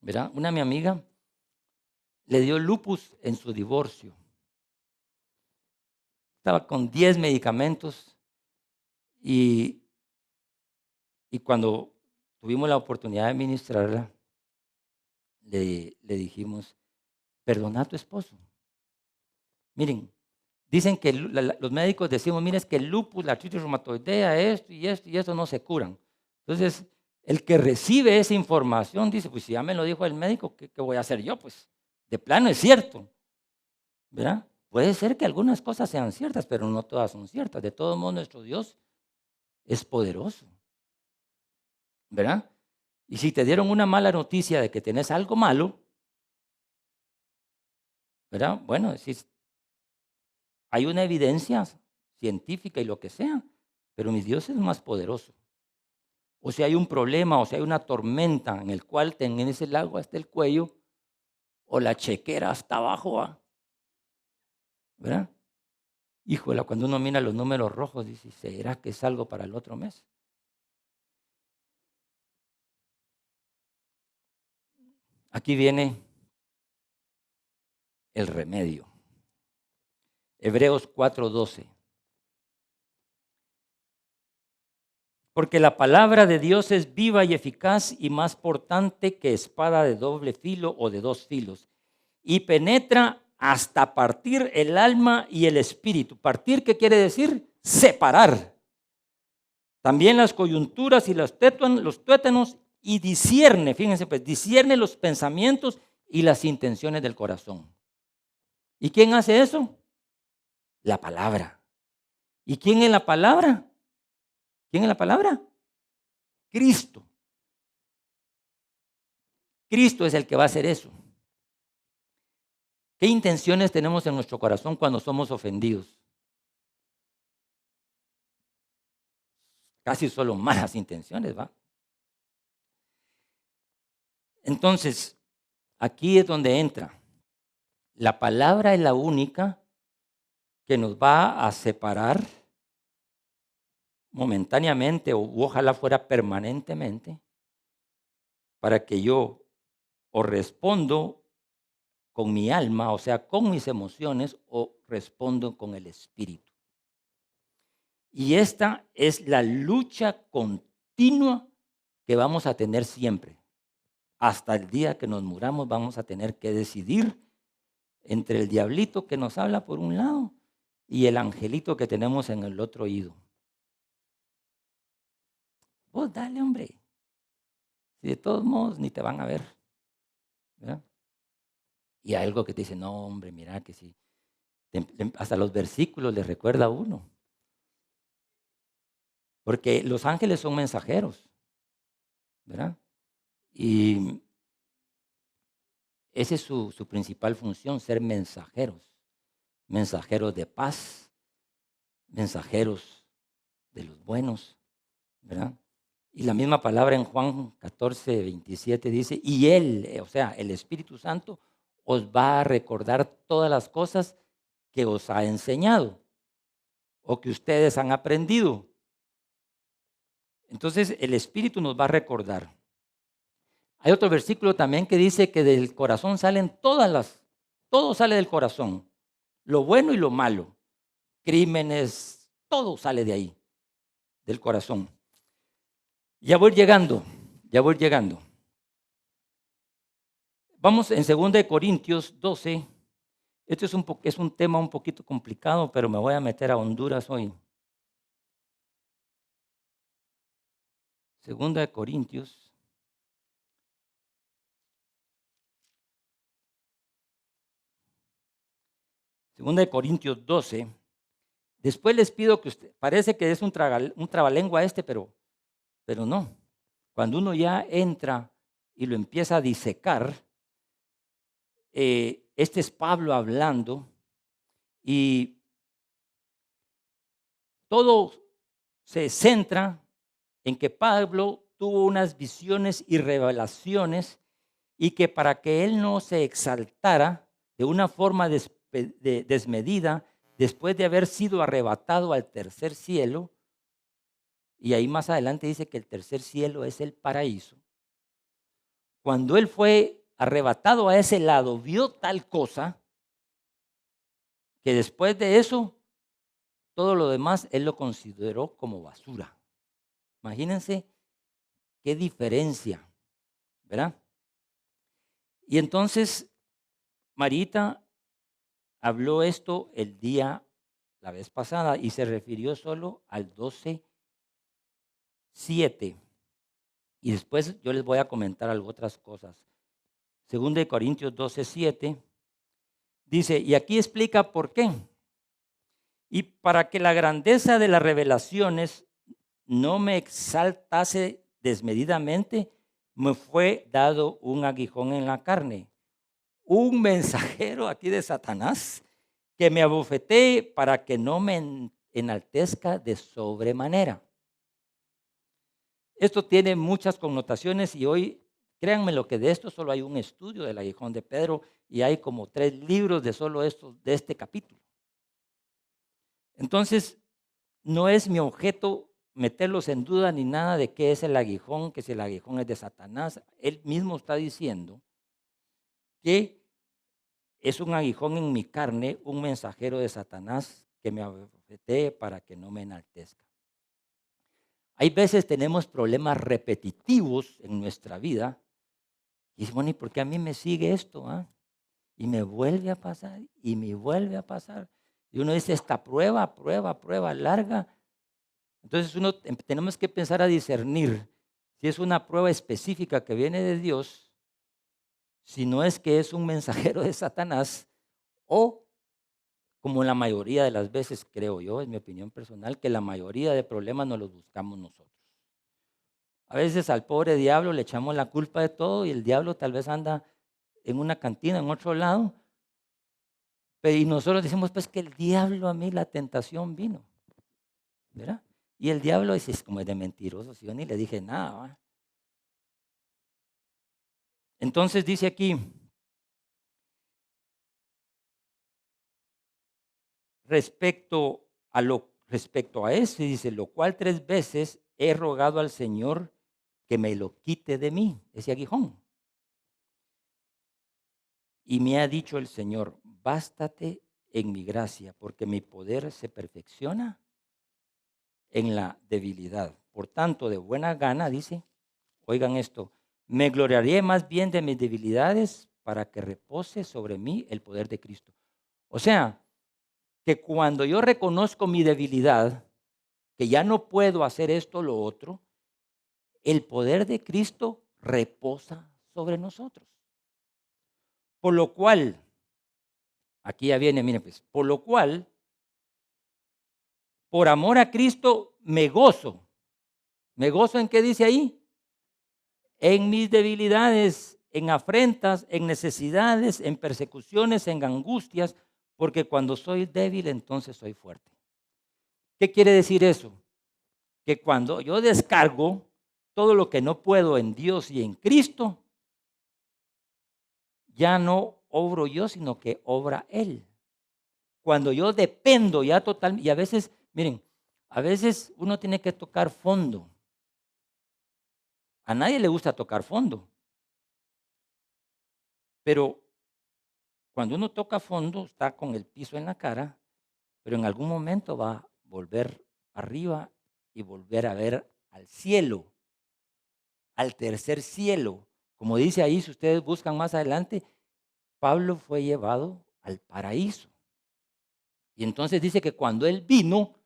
¿Verdad? Mi amiga le dio lupus en su divorcio. Estaba con 10 medicamentos y cuando tuvimos la oportunidad de ministrarla, le dijimos, perdona a tu esposo. Miren, dicen que los médicos decimos, mira, es que el lupus, la artritis reumatoidea, esto y esto y esto no se curan. Entonces, el que recibe esa información dice, pues si ya me lo dijo el médico, ¿qué voy a hacer yo? Pues de plano es cierto, ¿verdad? Puede ser que algunas cosas sean ciertas, pero no todas son ciertas. De todos modos, nuestro Dios es poderoso, ¿verdad? Y si te dieron una mala noticia de que tenés algo malo, ¿verdad? Bueno, decís, hay una evidencia científica y lo que sea, pero mi Dios es más poderoso. O si hay un problema, o si hay una tormenta en el cual tenés el agua hasta el cuello, o la chequera hasta abajo, ¿verdad? Híjole, cuando uno mira los números rojos, dice, ¿será que es algo para el otro mes? Aquí viene el remedio. Hebreos 4:12. Porque la palabra de Dios es viva y eficaz y más cortante que espada de doble filo o de dos filos. Y penetra hasta partir el alma y el espíritu. ¿Partir qué quiere decir? Separar. También las coyunturas y los tuétanos y discierne, fíjense pues, discierne los pensamientos y las intenciones del corazón. ¿Y quién hace eso? La palabra. ¿Y quién es la palabra? ¿Quién es la palabra? Cristo. Cristo es el que va a hacer eso. ¿Qué intenciones tenemos en nuestro corazón cuando somos ofendidos? Casi solo malas intenciones, ¿va? Entonces, aquí es donde entra. La palabra es la única que nos va a separar momentáneamente o ojalá fuera permanentemente para que yo o respondo con mi alma, o sea, con mis emociones, o respondo con el espíritu. Y esta es la lucha continua que vamos a tener siempre. Hasta el día que nos muramos vamos a tener que decidir entre el diablito que nos habla por un lado y el angelito que tenemos en el otro oído. Vos dale, hombre. Si de todos modos ni te van a ver. ¿Verdad? Y hay algo que te dice, no, hombre, mira que sí. Hasta los versículos les recuerda a uno. Porque los ángeles son mensajeros, ¿verdad? Y esa es su principal función, ser mensajeros. Mensajeros de paz, mensajeros de los buenos, ¿verdad? Y la misma palabra en Juan 14, 27 dice, y Él, o sea, el Espíritu Santo, os va a recordar todas las cosas que os ha enseñado o que ustedes han aprendido. Entonces, el Espíritu nos va a recordar. Hay otro versículo también que dice que del corazón salen todo sale del corazón, lo bueno y lo malo, crímenes, todo sale de ahí, del corazón. Ya voy llegando. Vamos en 2 Corintios 12. Este es un tema un poquito complicado, pero me voy a meter a Honduras hoy. 2 Corintios. Segunda de Corintios 12. Después les pido que usted, parece que es un trabalengua pero no. Cuando uno ya entra y lo empieza a disecar, este es Pablo hablando y todo se centra en que Pablo tuvo unas visiones y revelaciones y que para que él no se exaltara de una forma desmedida, después de haber sido arrebatado al tercer cielo, y ahí más adelante dice que el tercer cielo es el paraíso. Cuando él fue arrebatado a ese lado, vio tal cosa que después de eso, todo lo demás él lo consideró como basura. Imagínense qué diferencia, ¿verdad? Y entonces Marita habló esto la vez pasada, y se refirió solo al 12:7. Y después yo les voy a comentar otras cosas. 2 Corintios 12:7 dice, y aquí explica por qué. Y para que la grandeza de las revelaciones no me exaltase desmedidamente, me fue dado un aguijón en la carne, un mensajero aquí de Satanás, que me abofetee para que no me enaltezca de sobremanera. Esto tiene muchas connotaciones y hoy, créanme lo que de esto solo hay un estudio del aguijón de Pedro y hay como 3 libros de solo esto, de este capítulo. Entonces, no es mi objeto meterlos en duda ni nada de qué es el aguijón, que si el aguijón es de Satanás. Él mismo está diciendo que es un aguijón en mi carne, un mensajero de Satanás que me abofetee para que no me enaltezca. Hay veces tenemos problemas repetitivos en nuestra vida. Y dice, bueno, ¿y por qué a mí me sigue esto? Ah? Y me vuelve a pasar, y me vuelve a pasar. Y uno dice, esta prueba, prueba, prueba larga. Entonces tenemos que pensar a discernir si es una prueba específica que viene de Dios, si no es que es un mensajero de Satanás, o como la mayoría de las veces, creo yo, es mi opinión personal, que la mayoría de problemas nos los buscamos nosotros. A veces al pobre diablo le echamos la culpa de todo y el diablo tal vez anda en una cantina, en otro lado, y nosotros decimos, pues que el diablo a mí la tentación vino, ¿verdad? Y el diablo es como de mentiroso, si yo ni le dije nada, ¿va? Entonces dice aquí, respecto a eso, dice, lo cual 3 veces he rogado al Señor que me lo quite de mí, ese aguijón. Y me ha dicho el Señor, bástate en mi gracia, porque mi poder se perfecciona en la debilidad. Por tanto, de buena gana, dice, oigan esto, me gloriaré más bien de mis debilidades para que repose sobre mí el poder de Cristo. O sea, que cuando yo reconozco mi debilidad, que ya no puedo hacer esto o lo otro, el poder de Cristo reposa sobre nosotros. Por lo cual, aquí ya viene, miren pues, por lo cual, por amor a Cristo me gozo. ¿Me gozo en qué dice ahí? En mis debilidades, en afrentas, en necesidades, en persecuciones, en angustias, porque cuando soy débil, entonces soy fuerte. ¿Qué quiere decir eso? Que cuando yo descargo todo lo que no puedo en Dios y en Cristo, ya no obro yo, sino que obra Él. Cuando yo dependo ya totalmente, y a veces, miren, a veces uno tiene que tocar fondo. A nadie le gusta tocar fondo, pero cuando uno toca fondo, está con el piso en la cara, pero en algún momento va a volver arriba y volver a ver al cielo, al tercer cielo. Como dice ahí, si ustedes buscan más adelante, Pablo fue llevado al paraíso. Y entonces dice que cuando él vino,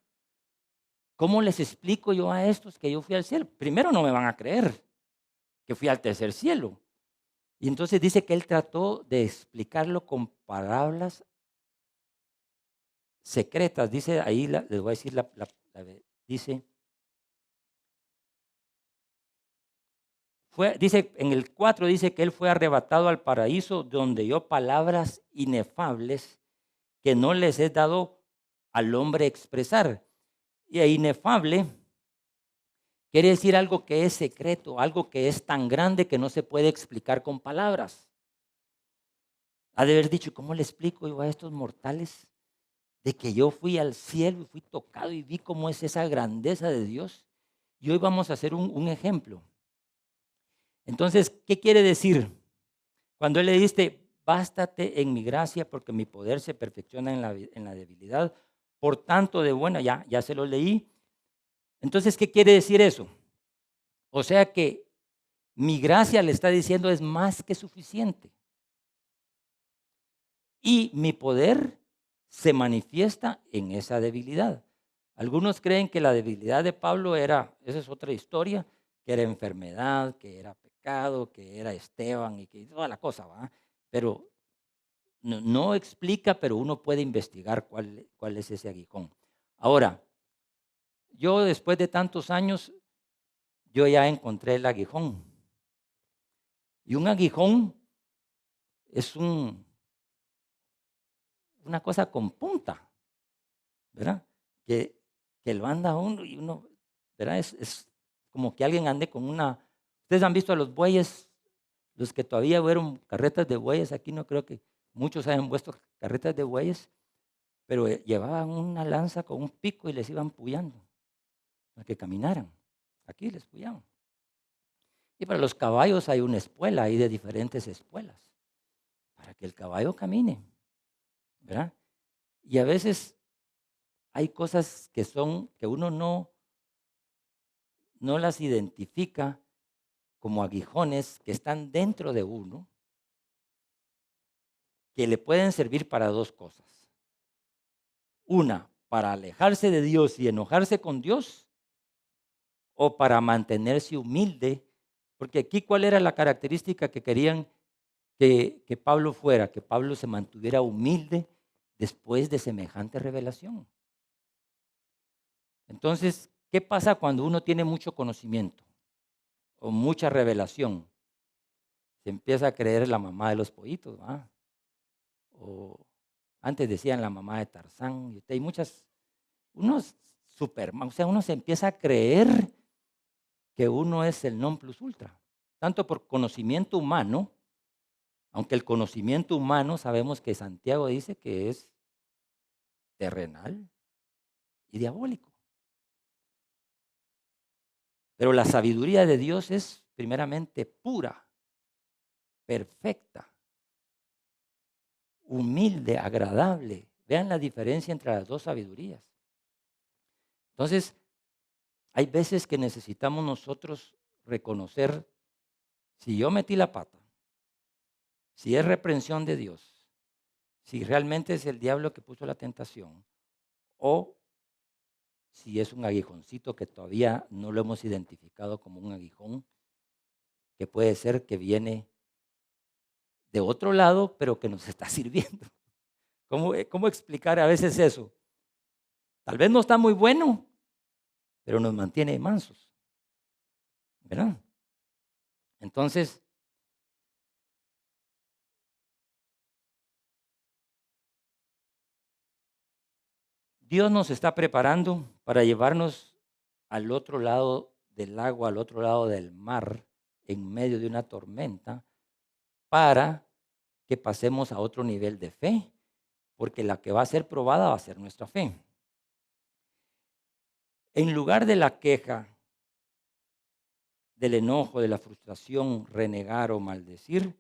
¿cómo les explico yo a estos que yo fui al cielo? Primero no me van a creer que fui al tercer cielo. Y entonces dice que él trató de explicarlo con palabras secretas. Dice ahí, les voy a decir, dice, dice en el 4, dice que él fue arrebatado al paraíso donde oyó palabras inefables que no les he dado al hombre expresar. Y inefable quiere decir algo que es secreto, algo que es tan grande que no se puede explicar con palabras. Ha de haber dicho, ¿cómo le explico yo a estos mortales de que yo fui al cielo y fui tocado y vi cómo es esa grandeza de Dios? Y hoy vamos a hacer un ejemplo. Entonces, ¿qué quiere decir? Cuando él le dice, bástate en mi gracia porque mi poder se perfecciona en la debilidad. Por tanto, de buena, ya se lo leí. Entonces, ¿qué quiere decir eso? O sea que mi gracia, le está diciendo, es más que suficiente. Y mi poder se manifiesta en esa debilidad. Algunos creen que la debilidad de Pablo esa es otra historia, que era enfermedad, que era pecado, que era Esteban y que toda la cosa, ¿va? Pero no explica, pero uno puede investigar cuál es ese aguijón. Ahora, yo después de tantos años, yo ya encontré el aguijón. Y un aguijón es una cosa con punta, ¿verdad? Que lo anda uno y uno, ¿verdad? Es como que alguien ande con una... Ustedes han visto a los bueyes, los que todavía fueron carretas de bueyes, aquí no creo que muchos hayan puesto carretas de bueyes, pero llevaban una lanza con un pico y les iban puyando para que caminaran. Aquí les puyaban. Y para los caballos hay una espuela, hay de diferentes espuelas, para que el caballo camine, ¿verdad? Y a veces hay cosas que uno no las identifica como aguijones que están dentro de uno, que le pueden servir para dos cosas. Una, para alejarse de Dios y enojarse con Dios, o para mantenerse humilde, porque aquí cuál era la característica que querían que Pablo fuera, que Pablo se mantuviera humilde después de semejante revelación. Entonces, ¿qué pasa cuando uno tiene mucho conocimiento o mucha revelación? Se empieza a creer la mamá de los pollitos, ¿verdad? O antes decían la mamá de Tarzán, y hay muchas, unos Superman, o sea, uno se empieza a creer que uno es el non plus ultra, tanto por conocimiento humano, aunque el conocimiento humano sabemos que Santiago dice que es terrenal y diabólico. Pero la sabiduría de Dios es primeramente pura, perfecta, humilde, agradable. Vean la diferencia entre las dos sabidurías. Entonces, hay veces que necesitamos nosotros reconocer si yo metí la pata, si es reprensión de Dios, si realmente es el diablo que puso la tentación, o si es un aguijoncito que todavía no lo hemos identificado como un aguijón, que puede ser que viene de otro lado, pero que nos está sirviendo. ¿Cómo explicar a veces eso? Tal vez no está muy bueno, pero nos mantiene mansos, ¿verdad? Entonces, Dios nos está preparando para llevarnos al otro lado del agua, al otro lado del mar, en medio de una tormenta, para que pasemos a otro nivel de fe, porque la que va a ser probada va a ser nuestra fe. En lugar de la queja, del enojo, de la frustración, renegar o maldecir,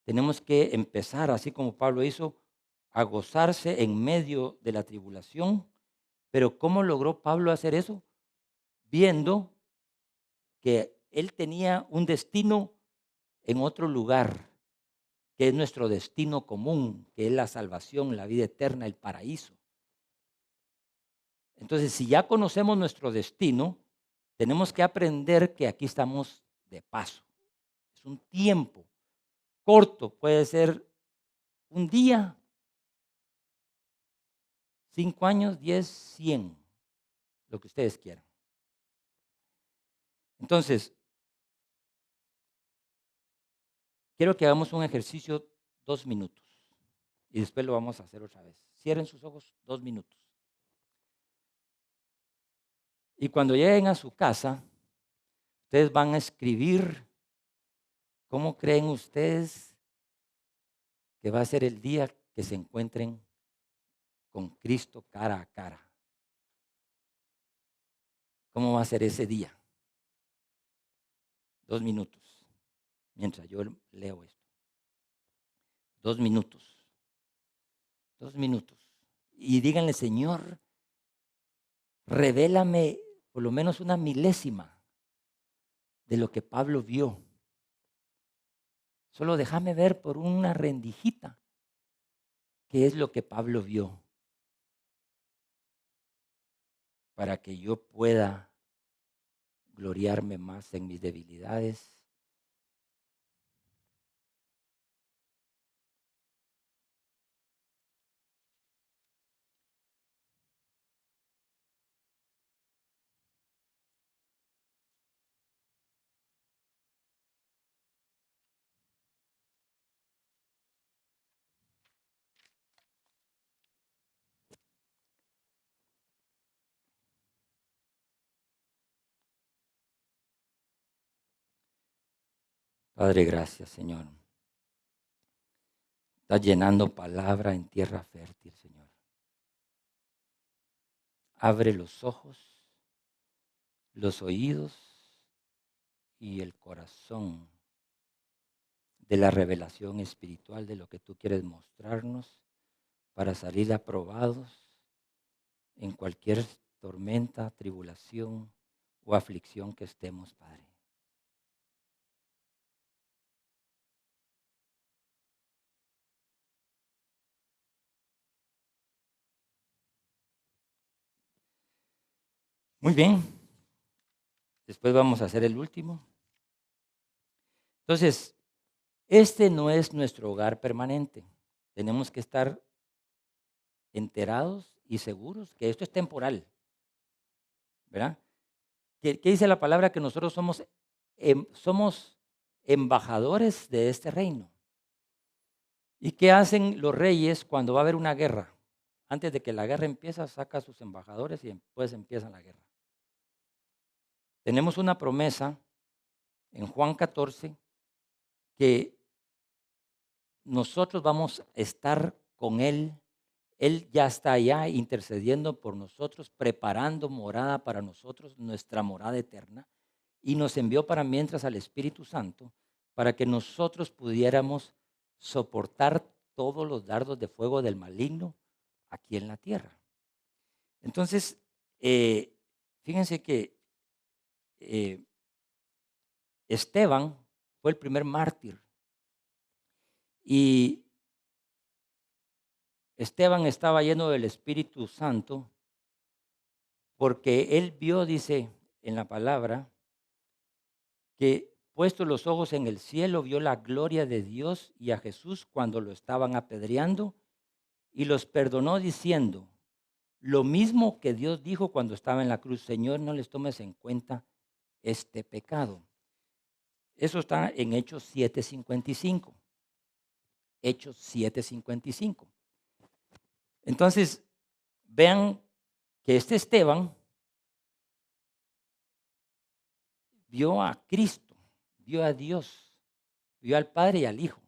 tenemos que empezar, así como Pablo hizo, a gozarse en medio de la tribulación. Pero ¿cómo logró Pablo hacer eso? Viendo que él tenía un destino en otro lugar, que es nuestro destino común, que es la salvación, la vida eterna, el paraíso. Entonces, si ya conocemos nuestro destino, tenemos que aprender que aquí estamos de paso. Es un tiempo corto, puede ser un día, 5 años, 10, 100, lo que ustedes quieran. Entonces, quiero que hagamos un ejercicio 2 minutos y después lo vamos a hacer otra vez. Cierren sus ojos 2 minutos. Y cuando lleguen a su casa, ustedes van a escribir cómo creen ustedes que va a ser el día que se encuentren con Cristo cara a cara. ¿Cómo va a ser ese día? 2 minutos, mientras yo leo esto. 2 minutos. 2 minutos. Y díganle, Señor, revélame por lo menos una milésima de lo que Pablo vio. Solo déjame ver por una rendijita qué es lo que Pablo vio, para que yo pueda gloriarme más en mis debilidades. Padre, gracias, Señor. Estás llenando palabra en tierra fértil, Señor. Abre los ojos, los oídos y el corazón de la revelación espiritual de lo que tú quieres mostrarnos para salir aprobados en cualquier tormenta, tribulación o aflicción que estemos, Padre. Muy bien, después vamos a hacer el último. Entonces, este no es nuestro hogar permanente. Tenemos que estar enterados y seguros que esto es temporal, ¿verdad? ¿Qué dice la palabra? Que nosotros somos embajadores de este reino. ¿Y qué hacen los reyes cuando va a haber una guerra? Antes de que la guerra empiece, saca a sus embajadores y después empieza la guerra. Tenemos una promesa en Juan 14 que nosotros vamos a estar con Él. Él ya está allá intercediendo por nosotros, preparando morada para nosotros, nuestra morada eterna. Y nos envió para mientras al Espíritu Santo para que nosotros pudiéramos soportar todos los dardos de fuego del maligno aquí en la tierra. Entonces, fíjense que Esteban fue el primer mártir. Y Esteban estaba lleno del Espíritu Santo porque él vio, dice en la palabra, que puestos los ojos en el cielo, vio la gloria de Dios y a Jesús cuando lo estaban apedreando y los perdonó diciendo, lo mismo que Dios dijo cuando estaba en la cruz, Señor, no les tomes en cuenta este pecado. Eso está en Hechos 7:55. Hechos 7:55. Entonces, vean que este Esteban vio a Cristo, vio a Dios, vio al Padre y al Hijo.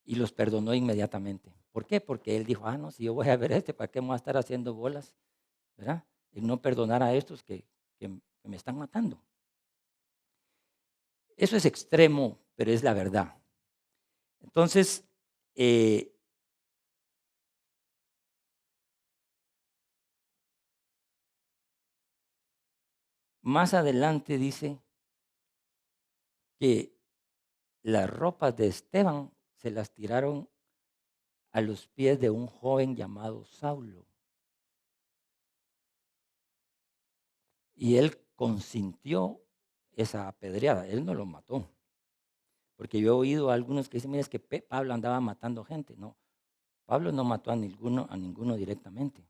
Y los perdonó inmediatamente. ¿Por qué? Porque él dijo, no, si yo voy a ver ¿para qué me voy a estar haciendo bolas? ¿Verdad? Y no perdonar a estos que me están matando. Eso es extremo, pero es la verdad. Entonces, más adelante dice que las ropas de Esteban se las tiraron a los pies de un joven llamado Saulo. Y él consintió esa apedreada, él no lo mató. Porque yo he oído a algunos que dicen, mira, es que Pablo andaba matando gente. No, Pablo no mató a ninguno directamente,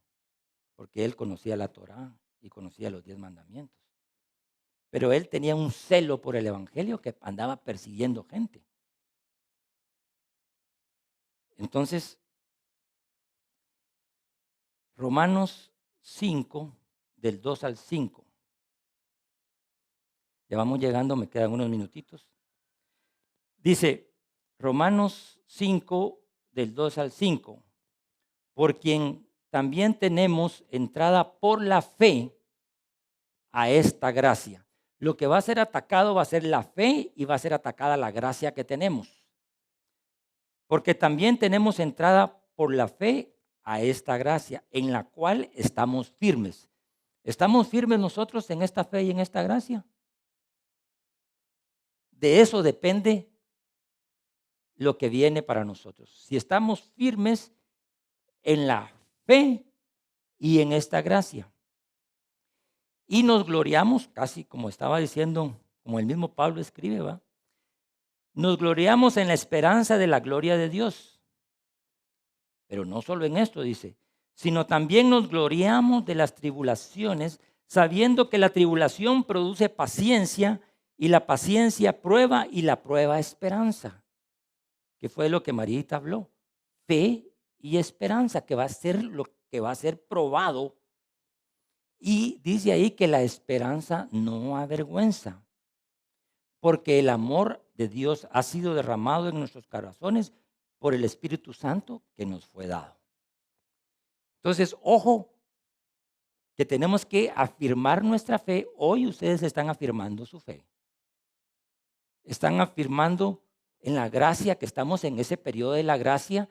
porque él conocía la Torá y conocía los 10 mandamientos. Pero él tenía un celo por el evangelio que andaba persiguiendo gente. Entonces, Romanos 5, del 2 al 5. Ya vamos llegando, me quedan unos minutitos. Dice, Romanos 5, del 2 al 5. Por quien también tenemos entrada por la fe a esta gracia. Lo que va a ser atacado va a ser la fe y va a ser atacada la gracia que tenemos. Porque también tenemos entrada por la fe a esta gracia, en la cual estamos firmes. ¿Estamos firmes nosotros en esta fe y en esta gracia? De eso depende lo que viene para nosotros. Si estamos firmes en la fe y en esta gracia. Y nos gloriamos, casi como estaba diciendo, como el mismo Pablo escribe, ¿va? Nos gloriamos en la esperanza de la gloria de Dios. Pero no solo en esto, dice, sino también nos gloriamos de las tribulaciones, sabiendo que la tribulación produce paciencia y la paciencia prueba y la prueba esperanza. Que fue lo que Marita habló. Fe y esperanza, que va a ser lo que va a ser probado. Y dice ahí que la esperanza no avergüenza, porque el amor de Dios ha sido derramado en nuestros corazones por el Espíritu Santo que nos fue dado. Entonces, ojo, que tenemos que afirmar nuestra fe. Hoy ustedes están afirmando su fe. Están afirmando en la gracia, que estamos en ese periodo de la gracia,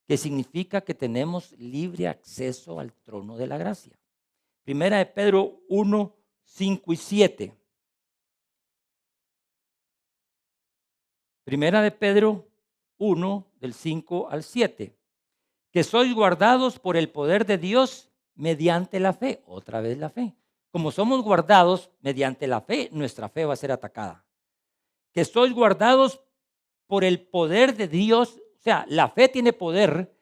que significa que tenemos libre acceso al trono de la gracia. Primera de Pedro 1, 5 y 7. Primera de Pedro 1, del 5 al 7. Que sois guardados por el poder de Dios mediante la fe. Otra vez la fe. Como somos guardados mediante la fe, nuestra fe va a ser atacada. Que sois guardados por el poder de Dios. O sea, la fe tiene poder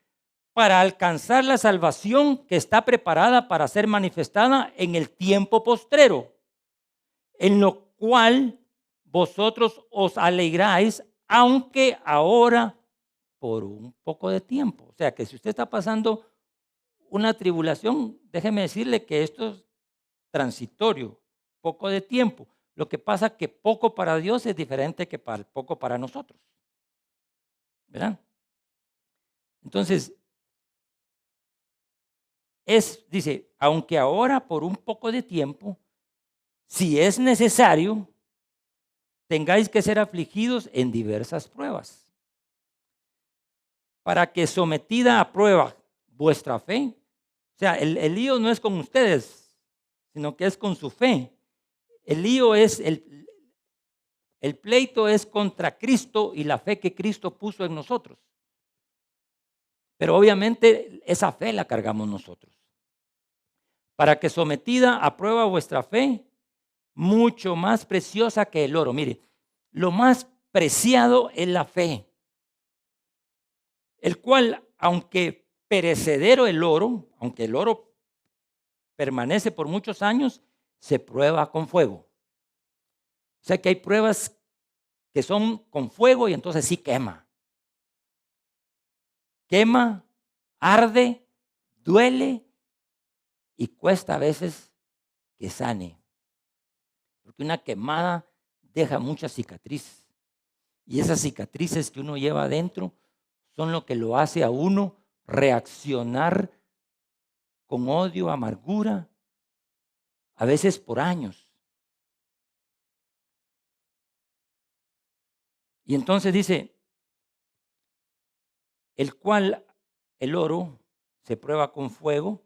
para alcanzar la salvación que está preparada para ser manifestada en el tiempo postrero, en lo cual vosotros os alegráis, aunque ahora por un poco de tiempo. O sea, que si usted está pasando una tribulación, déjeme decirle que esto es transitorio, poco de tiempo. Lo que pasa es que poco para Dios es diferente que poco para nosotros, ¿verdad? Entonces, dice, aunque ahora por un poco de tiempo, si es necesario, tengáis que ser afligidos en diversas pruebas, para que sometida a prueba vuestra fe, o sea, el lío no es con ustedes, sino que es con su fe. El lío es, el pleito es contra Cristo y la fe que Cristo puso en nosotros. Pero obviamente esa fe la cargamos nosotros. Para que sometida a prueba vuestra fe, mucho más preciosa que el oro. Mire, lo más preciado es la fe, el cual, aunque perecedero el oro, aunque el oro permanece por muchos años, se prueba con fuego. O sea que hay pruebas que son con fuego y entonces sí quema. Quema, arde, duele y cuesta a veces que sane. Porque una quemada deja muchas cicatrices. Y esas cicatrices que uno lleva adentro son lo que lo hace a uno reaccionar con odio, amargura, a veces por años. Y entonces dice, el cual el oro se prueba con fuego,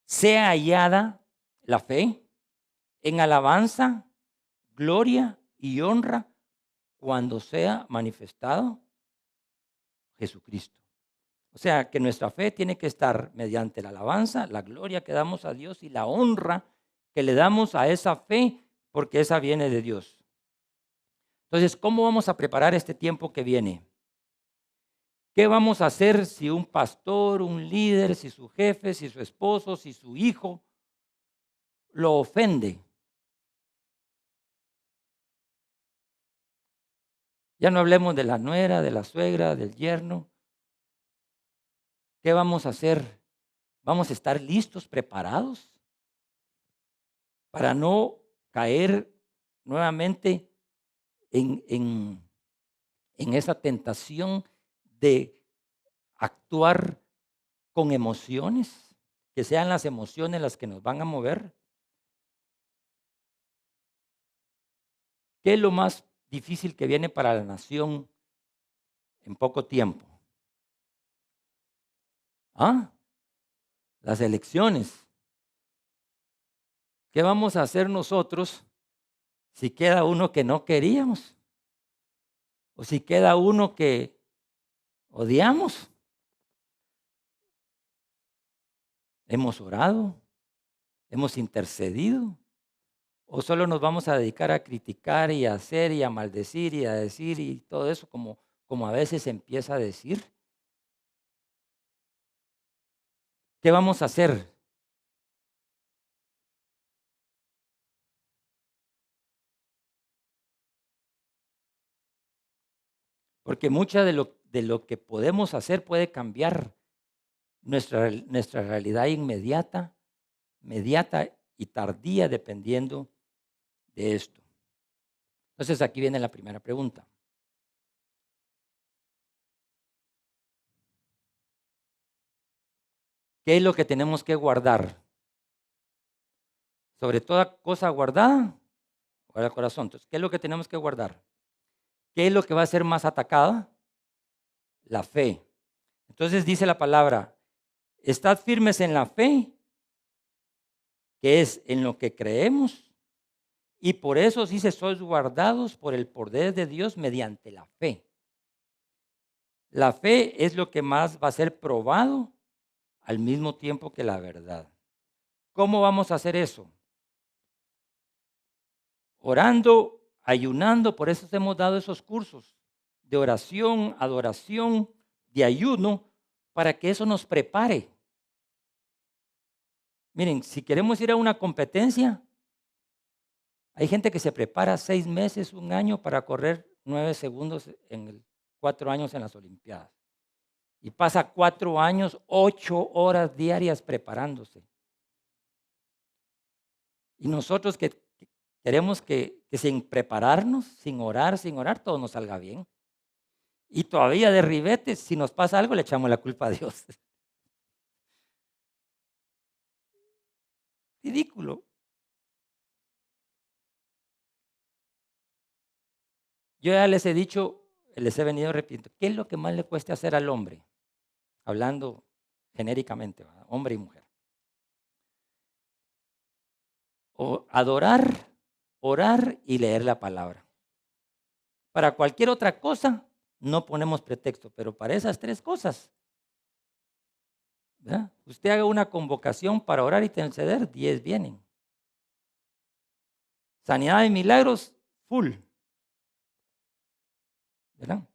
sea hallada la fe en alabanza, gloria y honra cuando sea manifestado Jesucristo. O sea que nuestra fe tiene que estar mediante la alabanza, la gloria que damos a Dios y la honra que le damos a esa fe, porque esa viene de Dios. Entonces, ¿cómo vamos a preparar este tiempo que viene? ¿Qué vamos a hacer si un pastor, un líder, si su jefe, si su esposo, si su hijo lo ofende? Ya no hablemos de la nuera, de la suegra, del yerno. ¿Qué vamos a hacer? ¿Vamos a estar listos, preparados para no caer nuevamente en esa tentación de actuar con emociones, que sean las emociones las que nos van a mover? ¿Qué es lo más difícil que viene para la nación en poco tiempo? Las elecciones. ¿Qué vamos a hacer nosotros si queda uno que no queríamos? ¿O si queda uno que odiamos? ¿Hemos orado? ¿Hemos intercedido? ¿O solo nos vamos a dedicar a criticar y a hacer y a maldecir y a decir y todo eso como a veces se empieza a decir? ¿Qué vamos a hacer? Porque mucha de lo que podemos hacer puede cambiar nuestra realidad inmediata y tardía dependiendo de esto. Entonces aquí viene la primera pregunta. ¿Qué es lo que tenemos que guardar? Sobre toda cosa guardada, guarda el corazón. Entonces, ¿qué es lo que tenemos que guardar? ¿Qué es lo que va a ser más atacada? La fe. Entonces dice la palabra, estad firmes en la fe que es en lo que creemos, y por eso dice, sois guardados por el poder de Dios mediante la fe. La fe es lo que más va a ser probado al mismo tiempo que la verdad. ¿Cómo vamos a hacer eso? Orando, ayunando, por eso hemos dado esos cursos de oración, adoración, de ayuno, para que eso nos prepare. Miren, si queremos ir a una competencia, hay gente que se prepara 6 meses, 1 año para correr 9 segundos en 4 años en las Olimpiadas. Y pasa 4 años, 8 horas diarias preparándose. Y nosotros que queremos que sin prepararnos, sin orar, todo nos salga bien. Y todavía de ribete, si nos pasa algo, le echamos la culpa a Dios. Ridículo. Yo ya les he dicho, les he venido repitiendo, ¿qué es lo que más le cuesta hacer al hombre? Hablando genéricamente, ¿verdad? Hombre y mujer. O adorar, orar y leer la palabra. Para cualquier otra cosa no ponemos pretexto, pero para esas 3 cosas, ¿verdad? Usted haga una convocación para orar y interceder, 10 vienen. Sanidad y milagros, full. ¿Verdad?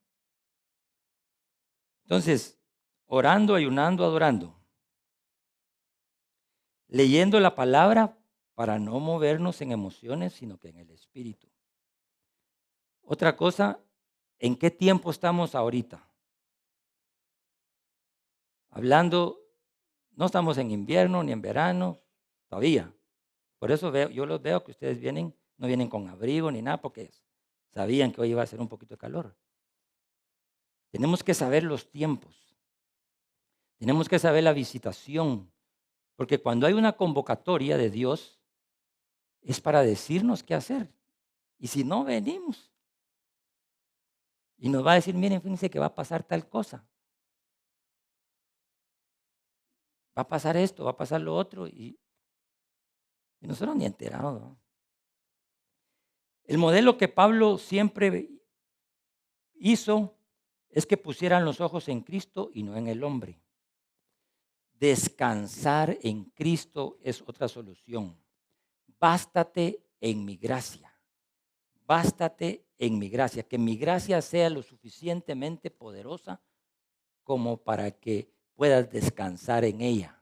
Entonces, orando, ayunando, adorando. Leyendo la palabra para no movernos en emociones, sino que en el espíritu. Otra cosa, ¿en qué tiempo estamos ahorita? Hablando, no estamos en invierno ni en verano, todavía. Por eso yo los veo que ustedes no vienen con abrigo ni nada, porque sabían que hoy iba a ser un poquito de calor. Tenemos que saber los tiempos. Tenemos que saber la visitación. Porque cuando hay una convocatoria de Dios, es para decirnos qué hacer. Y si no, venimos. Y nos va a decir, miren, fíjense que va a pasar tal cosa. Va a pasar esto, va a pasar lo otro. Y nosotros ni enterados, ¿no? El modelo que Pablo siempre hizo es que pusieran los ojos en Cristo y no en el hombre. Descansar en Cristo es otra solución. Bástate en mi gracia. Bástate en mi gracia. Que mi gracia sea lo suficientemente poderosa como para que puedas descansar en ella.